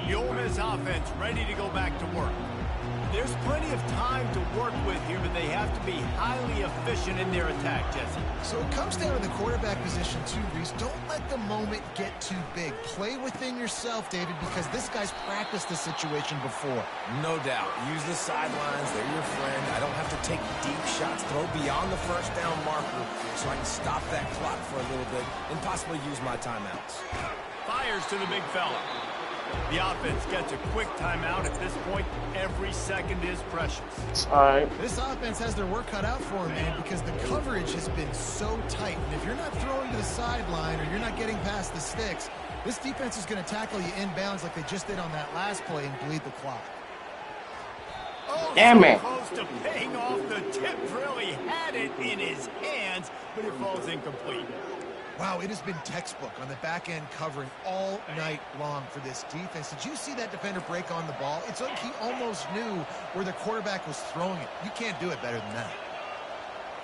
The Ole Miss offense ready to go back to work. There's plenty of time to work with here, but they have to be highly efficient in their attack, Jesse. So it comes down to the quarterback position too, Reese. Don't let the moment get too big. Play within yourself, David, because this guy's practiced this situation before. No doubt. Use the sidelines. They're your friend. I don't have to take deep shots, throw beyond the 1st down marker so I can stop that clock for a little bit and possibly use my timeouts. Fires to the big fella. The offense gets a quick timeout. At this point, every second is precious. All right. This offense has their work cut out for them, man, because the coverage has been so tight. And if you're not throwing to the sideline or you're not getting past the sticks, this defense is going to tackle you inbounds like they just did on that last play and bleed the clock. Oh, damn so it. Close to paying off the tip drill. He had it in his hands, but it falls incomplete. Wow, it has been textbook on the back end covering all night long for this defense. Did you see that defender break on the ball? It's like he almost knew where the quarterback was throwing it. You can't do it better than that.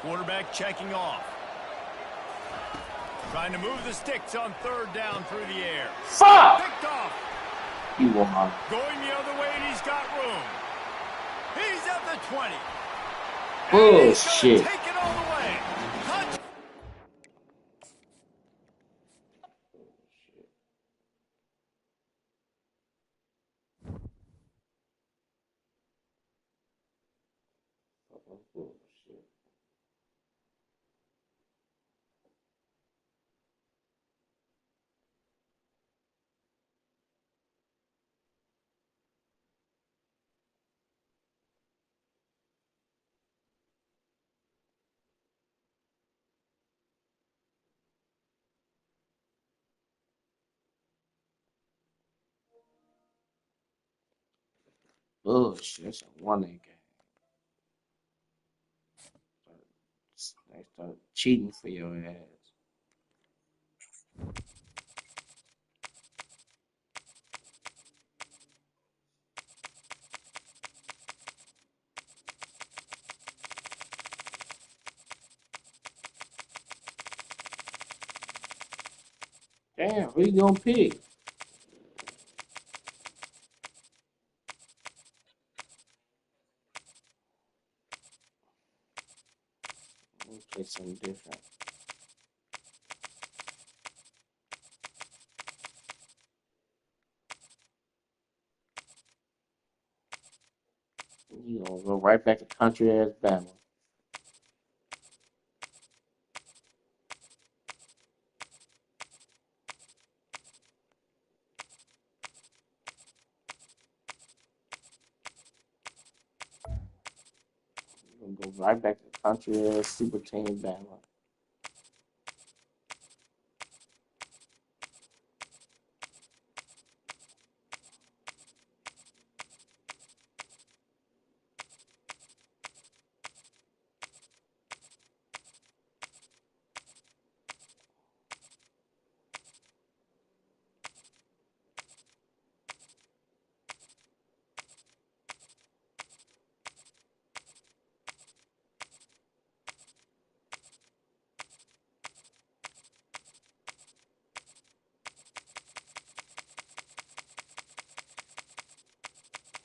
Quarterback checking off. Trying to move the sticks on 3rd down through the air. Fuck! Picked off. You won. Going the other way, and he's got room. He's at the 20. Bullshit. Take it all the way. Touch. Bullshit. It's a 1-A game. They start cheating for your ass. Damn, who you gonna pick? Let me play something different. You gonna go right back to country ass Bama. You gonna go right back to country ass super team Bama.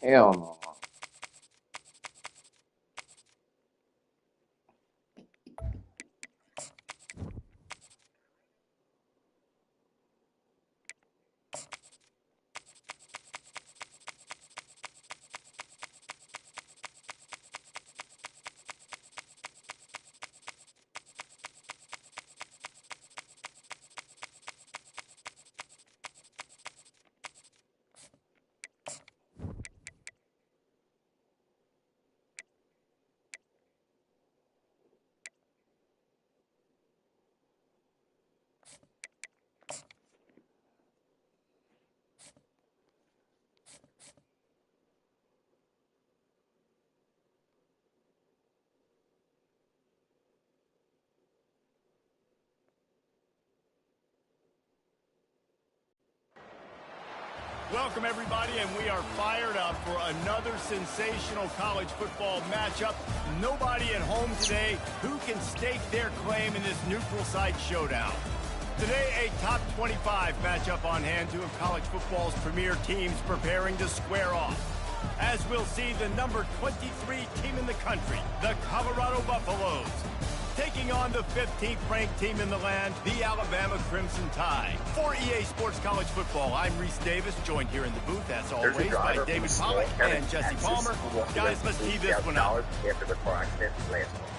Hell no. Welcome, everybody, and we are fired up for another sensational college football matchup. Nobody at home today who can stake their claim in this neutral site showdown. Today, a top 25 matchup on hand, two of college football's premier teams preparing to square off. As we'll see, the number 23 team in the country, the Colorado Buffaloes, taking on the 15th ranked team in the land, the Alabama Crimson Tide. For EA Sports College Football, I'm Reese Davis, joined here in the booth, as always, by David Pollack and Jesse Palmer. Guys, let's tee this one up. After the car accident last one.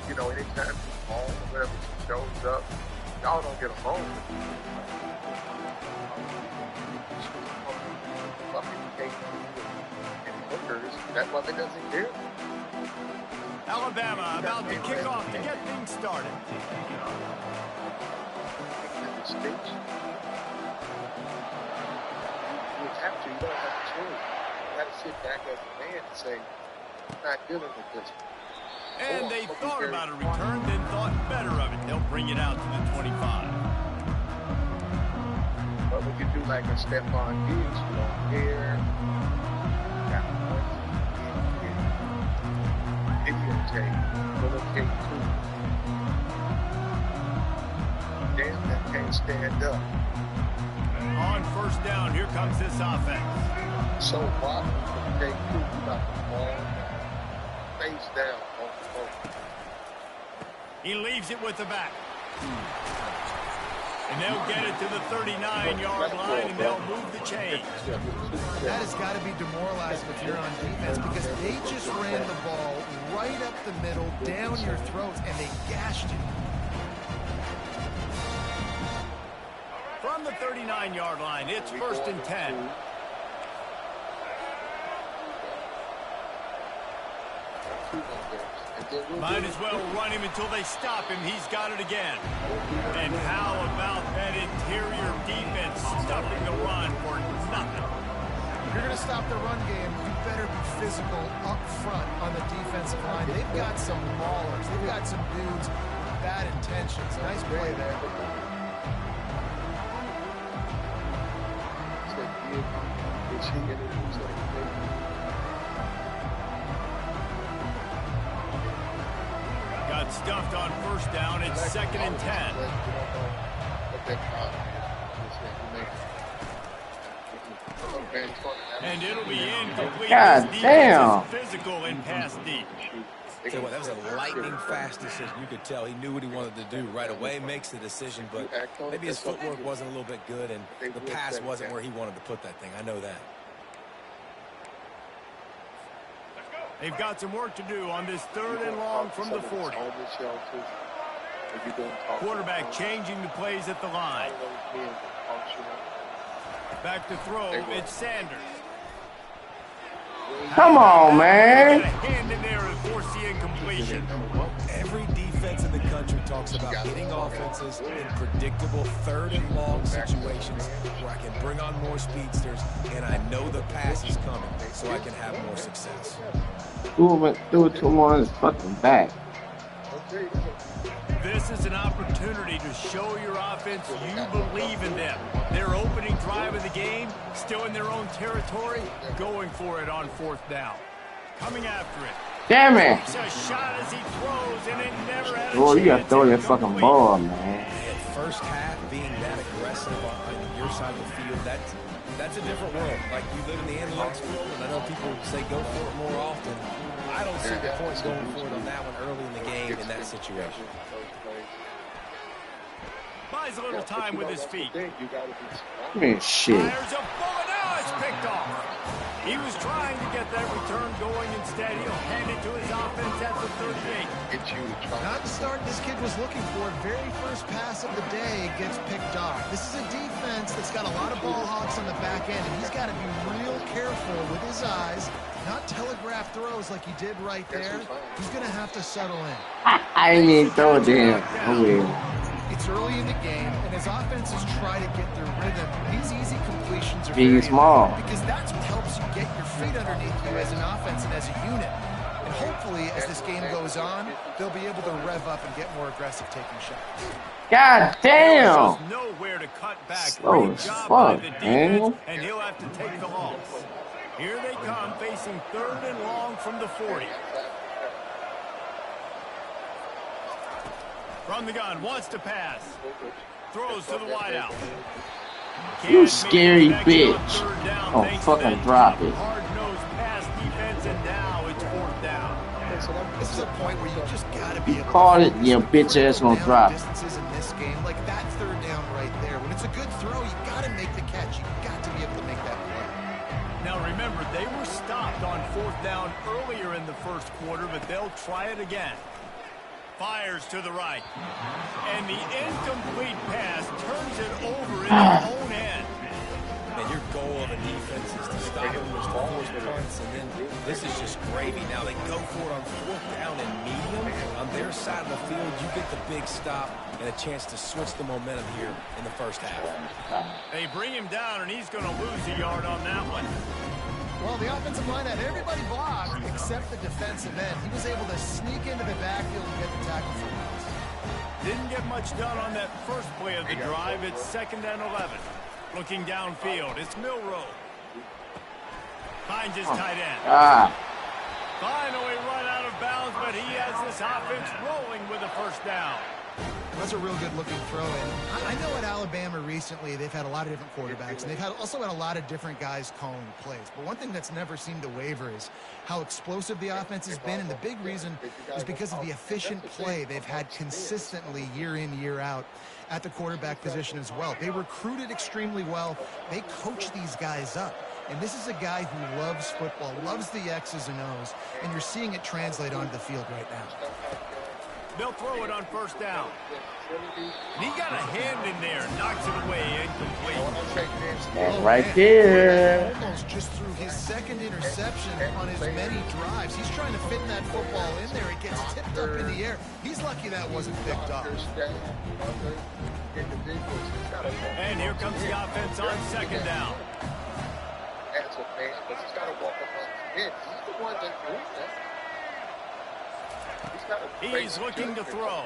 You know, anytime she's home or whatever, she shows up, y'all don't get along. That woman doesn't care. Alabama about to kick off to get things started. Speech. You have to. You don't have to choose. You got to sit back as a man and say, I'm not dealing with this. And they thought about a return, then thought better of it. They'll bring it out to the 25. But when you do like a Stephon Diggs, you don't care. Videotape, Willow-Kate too. Damn, that can't stand up. On first down, here comes this offense. So why Willow-Kate too? You got the ball face down on the phone. He leaves it with the back. And they'll get it to the 39-yard line, and they'll move the chains. That has got to be demoralizing if you're on defense, because they just ran the ball right up the middle, down your throats, and they gashed you. From the 39-yard line, it's 1st and 10. Might as well run him until they stop him. He's got it again. And how about that interior defense stopping the run for nothing? If you're going to stop the run game, you better be physical up front on the defensive line. They've got some maulers. They've got some dudes with bad intentions. Nice play there. Got stuffed on first down. It's 2nd and 10. And it'll be incomplete. God damn. Physical and pass deep. So that was a lightning fast decision. You could tell he knew what he wanted to do right away, makes the decision, but maybe his footwork wasn't a little bit good, and the pass wasn't where he wanted to put that thing. I know that. They've got some work to do on this 3rd and long from the 40. Quarterback changing the plays at the line. Back to throw. It's Sanders. Come on, man. Get a hand in there and force the incompletion. Every defense in the country talks about hitting offenses in predictable 3rd and long situations where I can bring on more speedsters and I know the pass is coming so I can have more success. Threw it to him on his fucking back. This is an opportunity to show your offense you believe in them. Their opening drive of the game, still in their own territory, going for it on 4th down. Coming after it. Damn it! Takes a shot as he throws, and it never had a Boy, you gotta chance throw to that fucking complete. ball, man. First half being that aggressive on your side of the field, that's a different world. Like, you live in the analytics field, and I know people say go for it more often. I don't see the point going for it on that one early in the game in that situation. Buys a little time with his feet. Man, shit. Fires a bullet. Now it's picked off. He was trying to get that return going. Instead, he'll hand it to his offense at the 38. Not the start this kid was looking for. Very first pass of the day gets picked off. This is a defense that's got a lot of ball hawks on the back end, and he's got to be real careful with his eyes, not telegraph throws like he did right there. He's going to have to settle in. I didn't even throw it to him. Oh, yeah. It's early in the game, and his offenses try to get their rhythm. These easy completions are Being very small. important because that's what helps you get your feet underneath you as an offense and as a unit. And hopefully, as this game goes on, they'll be able to rev up and get more aggressive taking shots. God damn! There's nowhere to cut back. Slow Great as job fuck, by the man. defense, and he'll have to take the loss. Here they come, facing 3rd and long from the 40. From the gun, wants to pass. Throws to the wideout. You scary bitch. Oh, fucking drop it. Hard-nosed pass defense, and now it's 4th down. This is a point where you just got to be able Caught to it, your bitch ass gonna down drop. distances in this game, like that 3rd down right there. When it's a good throw, you got to make the catch. You got to be able to make that play. Now remember, they were stopped on 4th down earlier in the first quarter, but they'll try it again. Fires to the right. And the incomplete pass turns it over in their own end. And your goal of a defense is to stop them, is to force punts, and then this is just gravy. Now they go for it on 4th down and medium. On their side of the field, you get the big stop and a chance to switch the momentum here in the first half. They bring him down, and he's going to lose a yard on that one. Well, the offensive line had everybody blocked except the defensive end. He was able to sneak into the backfield and get the tackle for once. Didn't get much done on that first play of the drive. It's 2nd and 11. Looking downfield, it's Milroe. Finds his tight end. Finally run out of bounds, but he has this offense rolling with a 1st down. That's a real good-looking throw in. I know at Alabama recently they've had a lot of different quarterbacks, and they've also had a lot of different guys calling plays. But one thing that's never seemed to waver is how explosive the offense has been, and the big reason is because of the efficient play they've had consistently year in, year out at the quarterback position as well. They recruited extremely well. They coach these guys up. And this is a guy who loves football, loves the X's and O's, and you're seeing it translate onto the field right now. They'll throw it on 1st down. And he got a hand in there, knocks it away, incomplete. And right there. Almost just threw his 2nd interception on his many drives. He's trying to fit that football in there. It gets tipped up in the air. He's lucky that wasn't picked up. And here comes the offense on 2nd down. That's a man, but he's got to walk up on his head. He's the one that moves that. He's looking to throw.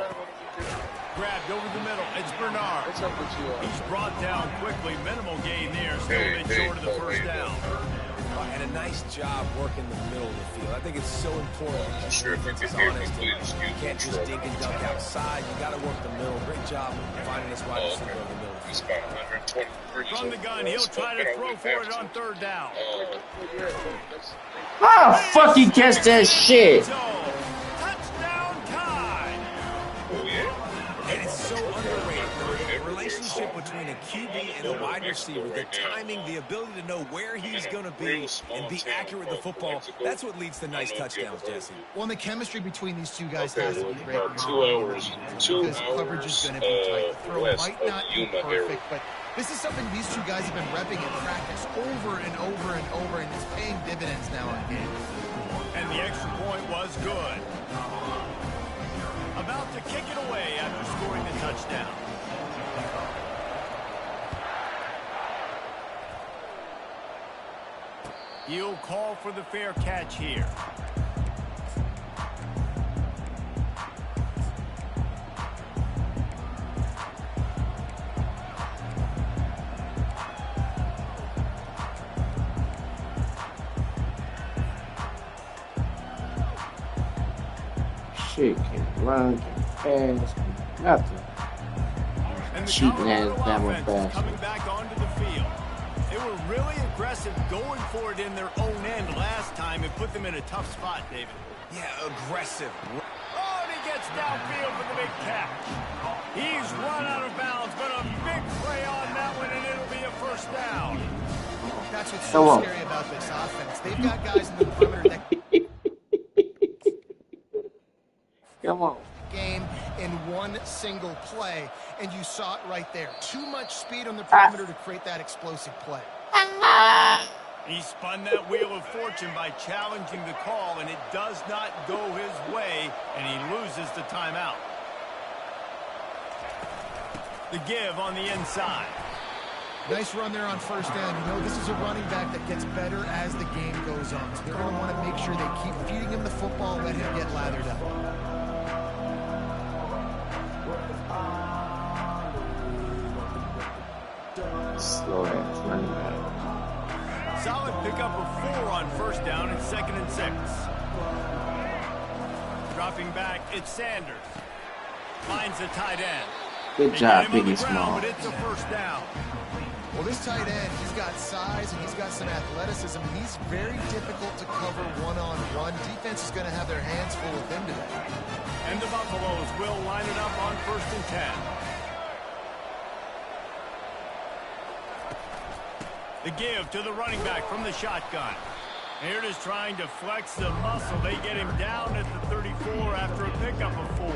Grabbed over the middle. It's Bernard. What's up with you? He's brought down quickly. Minimal gain there. Still a bit short of the 1st down. And a nice job working the middle of the field. I think it's so important. Sure, if It's you honest. You can't just dink and dunk outside. You got to work the middle. Great job finding this wide receiver in the middle. He's about 123. From the gun, he'll try to throw for it on 3rd down. How the fuck you catch that shit? So, It's so underrated. The relationship between a QB and a wide receiver, the timing, the ability to know where he's going to be and be accurate with the football, that's what leads to nice touchdowns, Jesse. Well, and the chemistry between these two guys has to be great. About 2 hours. Because coverage is going to be tight. The throw might not be perfect, but this is something these two guys have been repping in practice over and over and over, and it's paying dividends now in games. And the extra point was good. About to kick it away after scoring the touchdown. He'll call for the fair catch here. Shit, can run, can pass, nothing. And the Cheating ass Colorado Bama offense is bastard. coming back onto the field. They were really aggressive going for it in their own end last time and put them in a tough spot, David. Yeah, aggressive. Oh, and he gets downfield for the big catch. He's run out of bounds, but a big play on that one, and it'll be a first down. That's what's so scary about this offense. They've got guys in the perimeter that Come on. game in one single play, and you saw it right there. Too much speed on the perimeter to create that explosive play. He spun that wheel of fortune by challenging the call, and it does not go his way, and he loses the timeout. The give on the inside. Nice run there on first down. You know, this is a running back that gets better as the game goes on. So they're going to want to make sure they keep feeding him the football, let him get lathered up. Slow ass running back. Solid pickup of 4 on first down and 2nd and 6. Dropping back, it's Sanders. Finds the tight end. Good They job, get him on the Biggie ground, Small. but it's a first down. Well, this tight end, he's got size and he's got some athleticism. He's very difficult to cover one-on-one. Defense is going to have their hands full with him today. And the Buffaloes will line it up on 1st and 10. The give to the running back from the shotgun. Here it is trying to flex the muscle. They get him down at the 34 after a pickup of 4.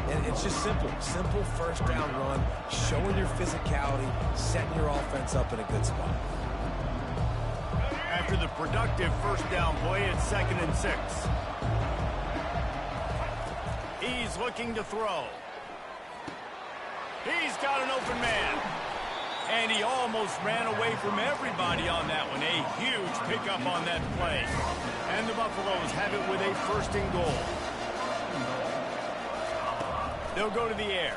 And it's just simple. Simple first down run, showing your physicality, setting your offense up in a good spot. After the productive first down play, it's 2nd and 6. He's looking to throw. He's got an open man. And he almost ran away from everybody on that one. A huge pickup on that play. And the Buffaloes have it with a 1st and goal. They'll go to the air.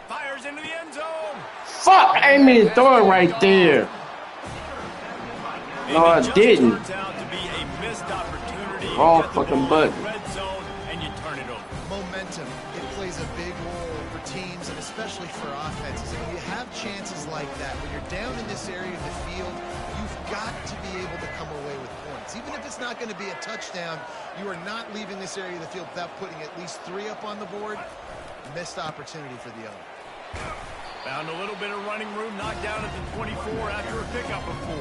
Fires into the end zone. Fuck! I didn't mean to throw it right there. No, I didn't. Turns out to be a missed opportunity. Wrong You get the fucking ball in button. the red zone, and you turn it over. Momentum, it plays a big role for teams and especially for offenses. And when you have chances like that, when you're down in this area of the field, you've got to be able to come away with points. Even if it's not going to be a touchdown, you are not leaving this area of the field without putting at least 3 up on the board. Missed opportunity for the other. Found a little bit of running room, knocked down at the 24 after a pickup of 4.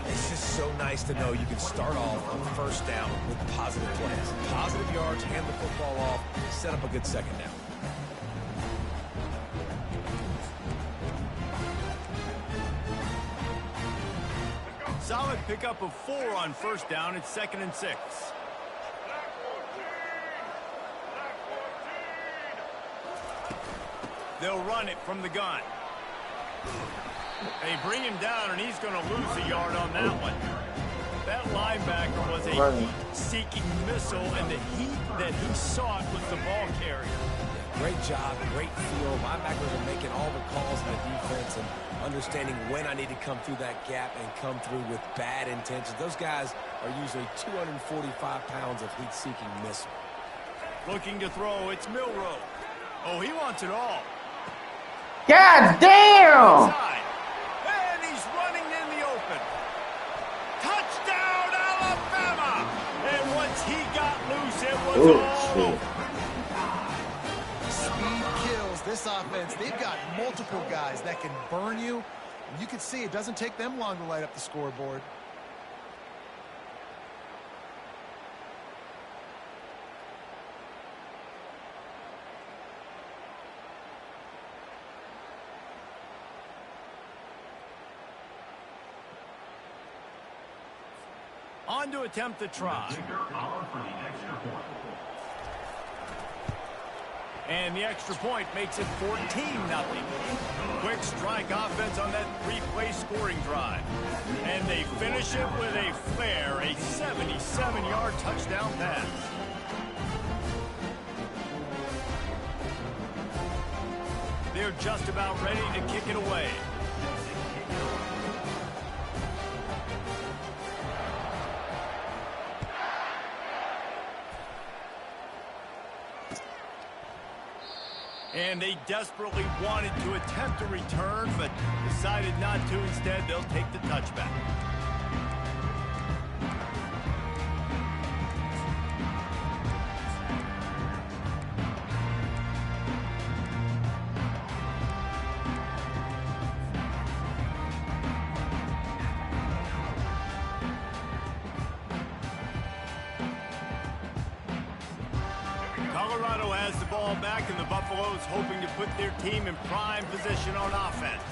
It's just so nice to know you can start off on first down with positive plays. Positive yards, hand the football off, set up a good second down. Solid pickup of 4 on first down. It's 2nd and 6. They'll run it from the gun. They bring him down, and he's going to lose a yard on that one. That linebacker was a heat-seeking missile, and the heat that he sought was the ball carrier. Great job, great feel. Linebackers are making all the calls in the defense and understanding when I need to come through that gap and come through with bad intentions. Those guys are usually 245 pounds of heat-seeking missile. Looking to throw, it's Milroe. Oh, he wants it all. God damn! Inside. And he's running in the open. Touchdown, Alabama! And once he got loose, it was all over. this offense, they've got multiple guys that can burn you. You can see it doesn't take them long to light up the scoreboard. On to attempt the try. And the extra point makes it 14-0. Quick strike offense on that three-play scoring drive. And they finish it with a flair, a 77-yard touchdown pass. They're just about ready to kick it away. And they desperately wanted to attempt a return, but decided not to. Instead, they'll take the touchback. Colorado has the ball back, and the Buffaloes hoping to put their team in prime position on offense.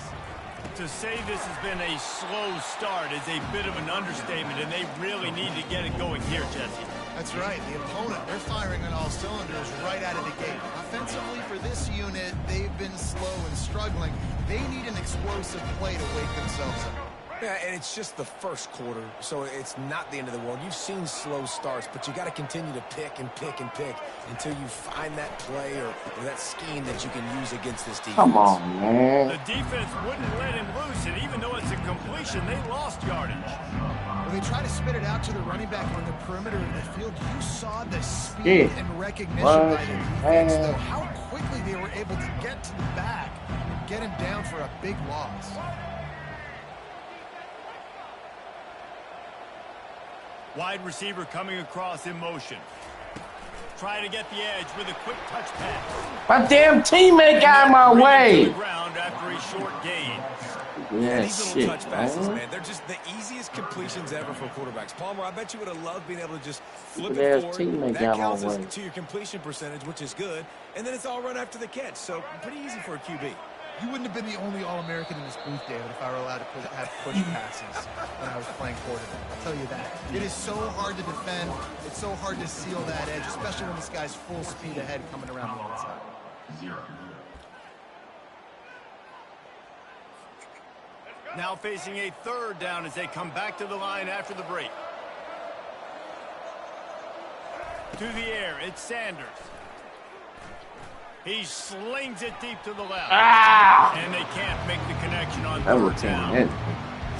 To say this has been a slow start is a bit of an understatement, and they really need to get it going here, Jesse. That's right. The opponent, they're firing on all cylinders right out of the gate. Offensively, for this unit, they've been slow and struggling. They need an explosive play to wake themselves up. Yeah, and it's just the first quarter, so it's not the end of the world. You've seen slow starts, but you got to continue to pick and pick and pick until you find that play or that scheme that you can use against this defense. Come on, man. The defense wouldn't let him loose, and even though it's a completion, they lost yardage. When they try to spit it out to the running back on the perimeter of the field, you saw the speed and recognition by the defense, though, how quickly they were able to get to the back and get him down for a big loss. Wide receiver coming across in motion. Trying to get the edge with a quick touch pass. My damn teammate got in my way. To the ground after a short gain. Yeah, these little touch passes, man, they're just the easiest completions ever for quarterbacks. Palmer, I bet you would have loved being able to just flip it forward. That counts to your completion percentage, which is good. And then it's all run after the catch, so pretty easy for a QB. You wouldn't have been the only All-American in this booth, David, if I were allowed to have push passes when I was playing quarterback. I'll tell you that. It is so hard to defend. It's so hard to seal that edge, especially when this guy's full speed ahead coming around the outside. Now facing a third down as they come back to the line after the break. To the air, it's Sanders. He slings it deep to the left. And they can't make the connection on third down.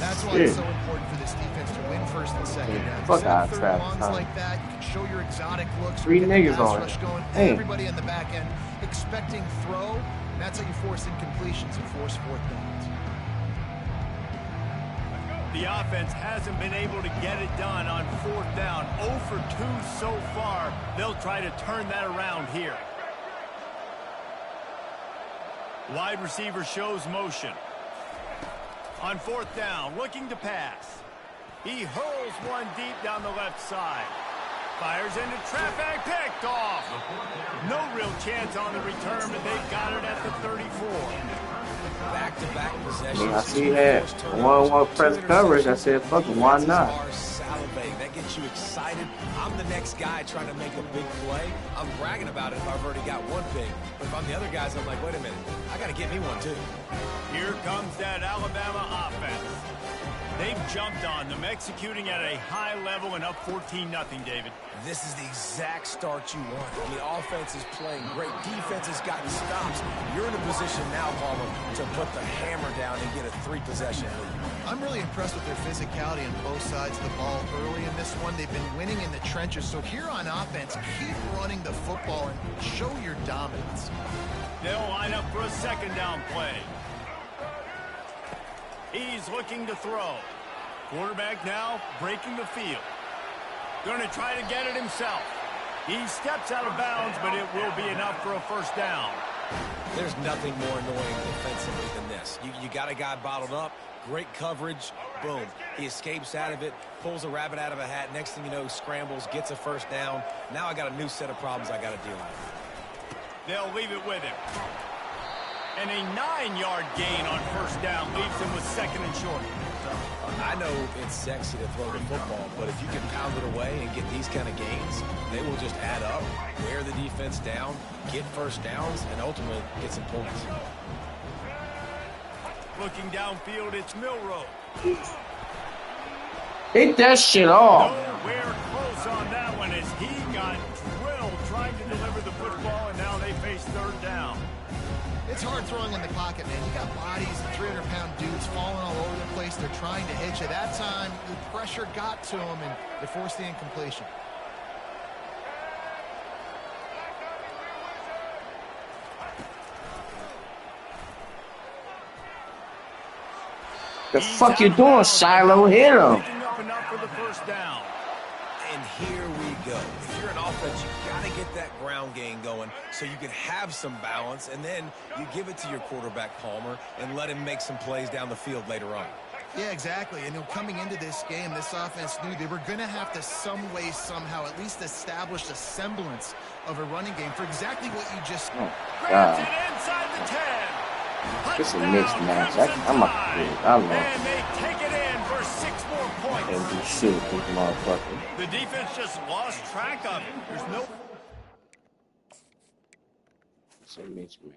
That's why it's so important for this defense to win first and second down. Fuck out, third ones like that, you can show your exotic looks. 3 niggas on it. Everybody in the back end expecting throw, and that's how you force incompletions and force fourth downs. The offense hasn't been able to get it done on fourth down. 0 for 2 so far. They'll try to turn that around here. Wide receiver shows motion. On fourth down, looking to pass. He hurls one deep down the left side. Fires into traffic, picked off. No real chance on the return, but they got it at the 34. Back-to-back possessions. I see that. One press coverage. I said, fuck it, why not? That gets you excited. I'm the next guy trying to make a big play. I'm bragging about it if I've already got one big. But if I'm the other guys, I'm like, wait a minute, I got to get me one too. Here comes that Alabama offense. They've jumped on them, executing at a high level and up 14-0, David. This is the exact start you want. The offense is playing great. Defense has gotten stops. You're in a position now, Palmer, to put the hammer down and get a 3-possession lead. I'm really impressed with their physicality on both sides of the ball early in this one. They've been winning in the trenches. So here on offense, keep running the football and show your dominance. They'll line up for a second down play. He's looking to throw. Quarterback now breaking the field. Going to try to get it himself. He steps out of bounds, but it will be enough for a first down. There's nothing more annoying defensively than this. You got a guy bottled up, great coverage, boom. He escapes out of it, pulls a rabbit out of a hat. Next thing you know, scrambles, gets a first down. Now I got a new set of problems I got to deal with. They'll leave it with him. And a 9-yard gain on first down leaves him with second and short. I know it's sexy to throw the football, but if you can pound it away and get these kind of gains, they will just add up, wear the defense down, get first downs, and ultimately get some points. Looking downfield, it's Milroe. Hit that shit off. Nowhere close on that one as he got drilled trying to deliver the football, and now they face third down. It's hard throwing in the pocket, man. You got bodies and 300-pound dudes falling all over the place. They're trying to hit you. That time, the pressure got to them, and they forced the incompletion. The fuck you doing, Shiloh? Hit him. Picking up enough for the first down. And here we go. If you're an offense, you got to get that ground game going so you can have some balance, and then you give it to your quarterback, Palmer, and let him make some plays down the field later on. Yeah, exactly. And coming into this game, this offense knew they were going to have to some way, somehow, at least establish a semblance of a running game for exactly what you just... Grabs it inside the 10. This is a mixed match. I'm not good. I love it. And they take it in for 6 more points. And do shit with this motherfucker. The defense just lost track of it. There's no... It's a mixed match.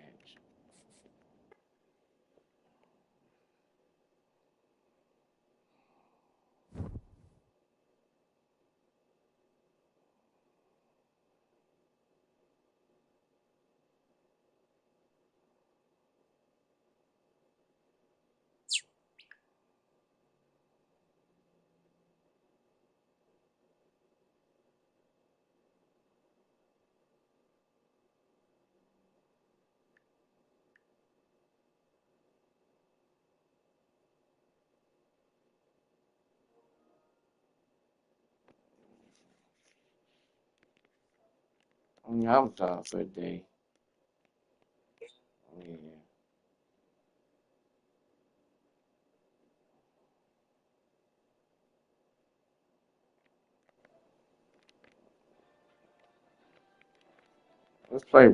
Yeah, I'm tired for a day. Yeah. Let's play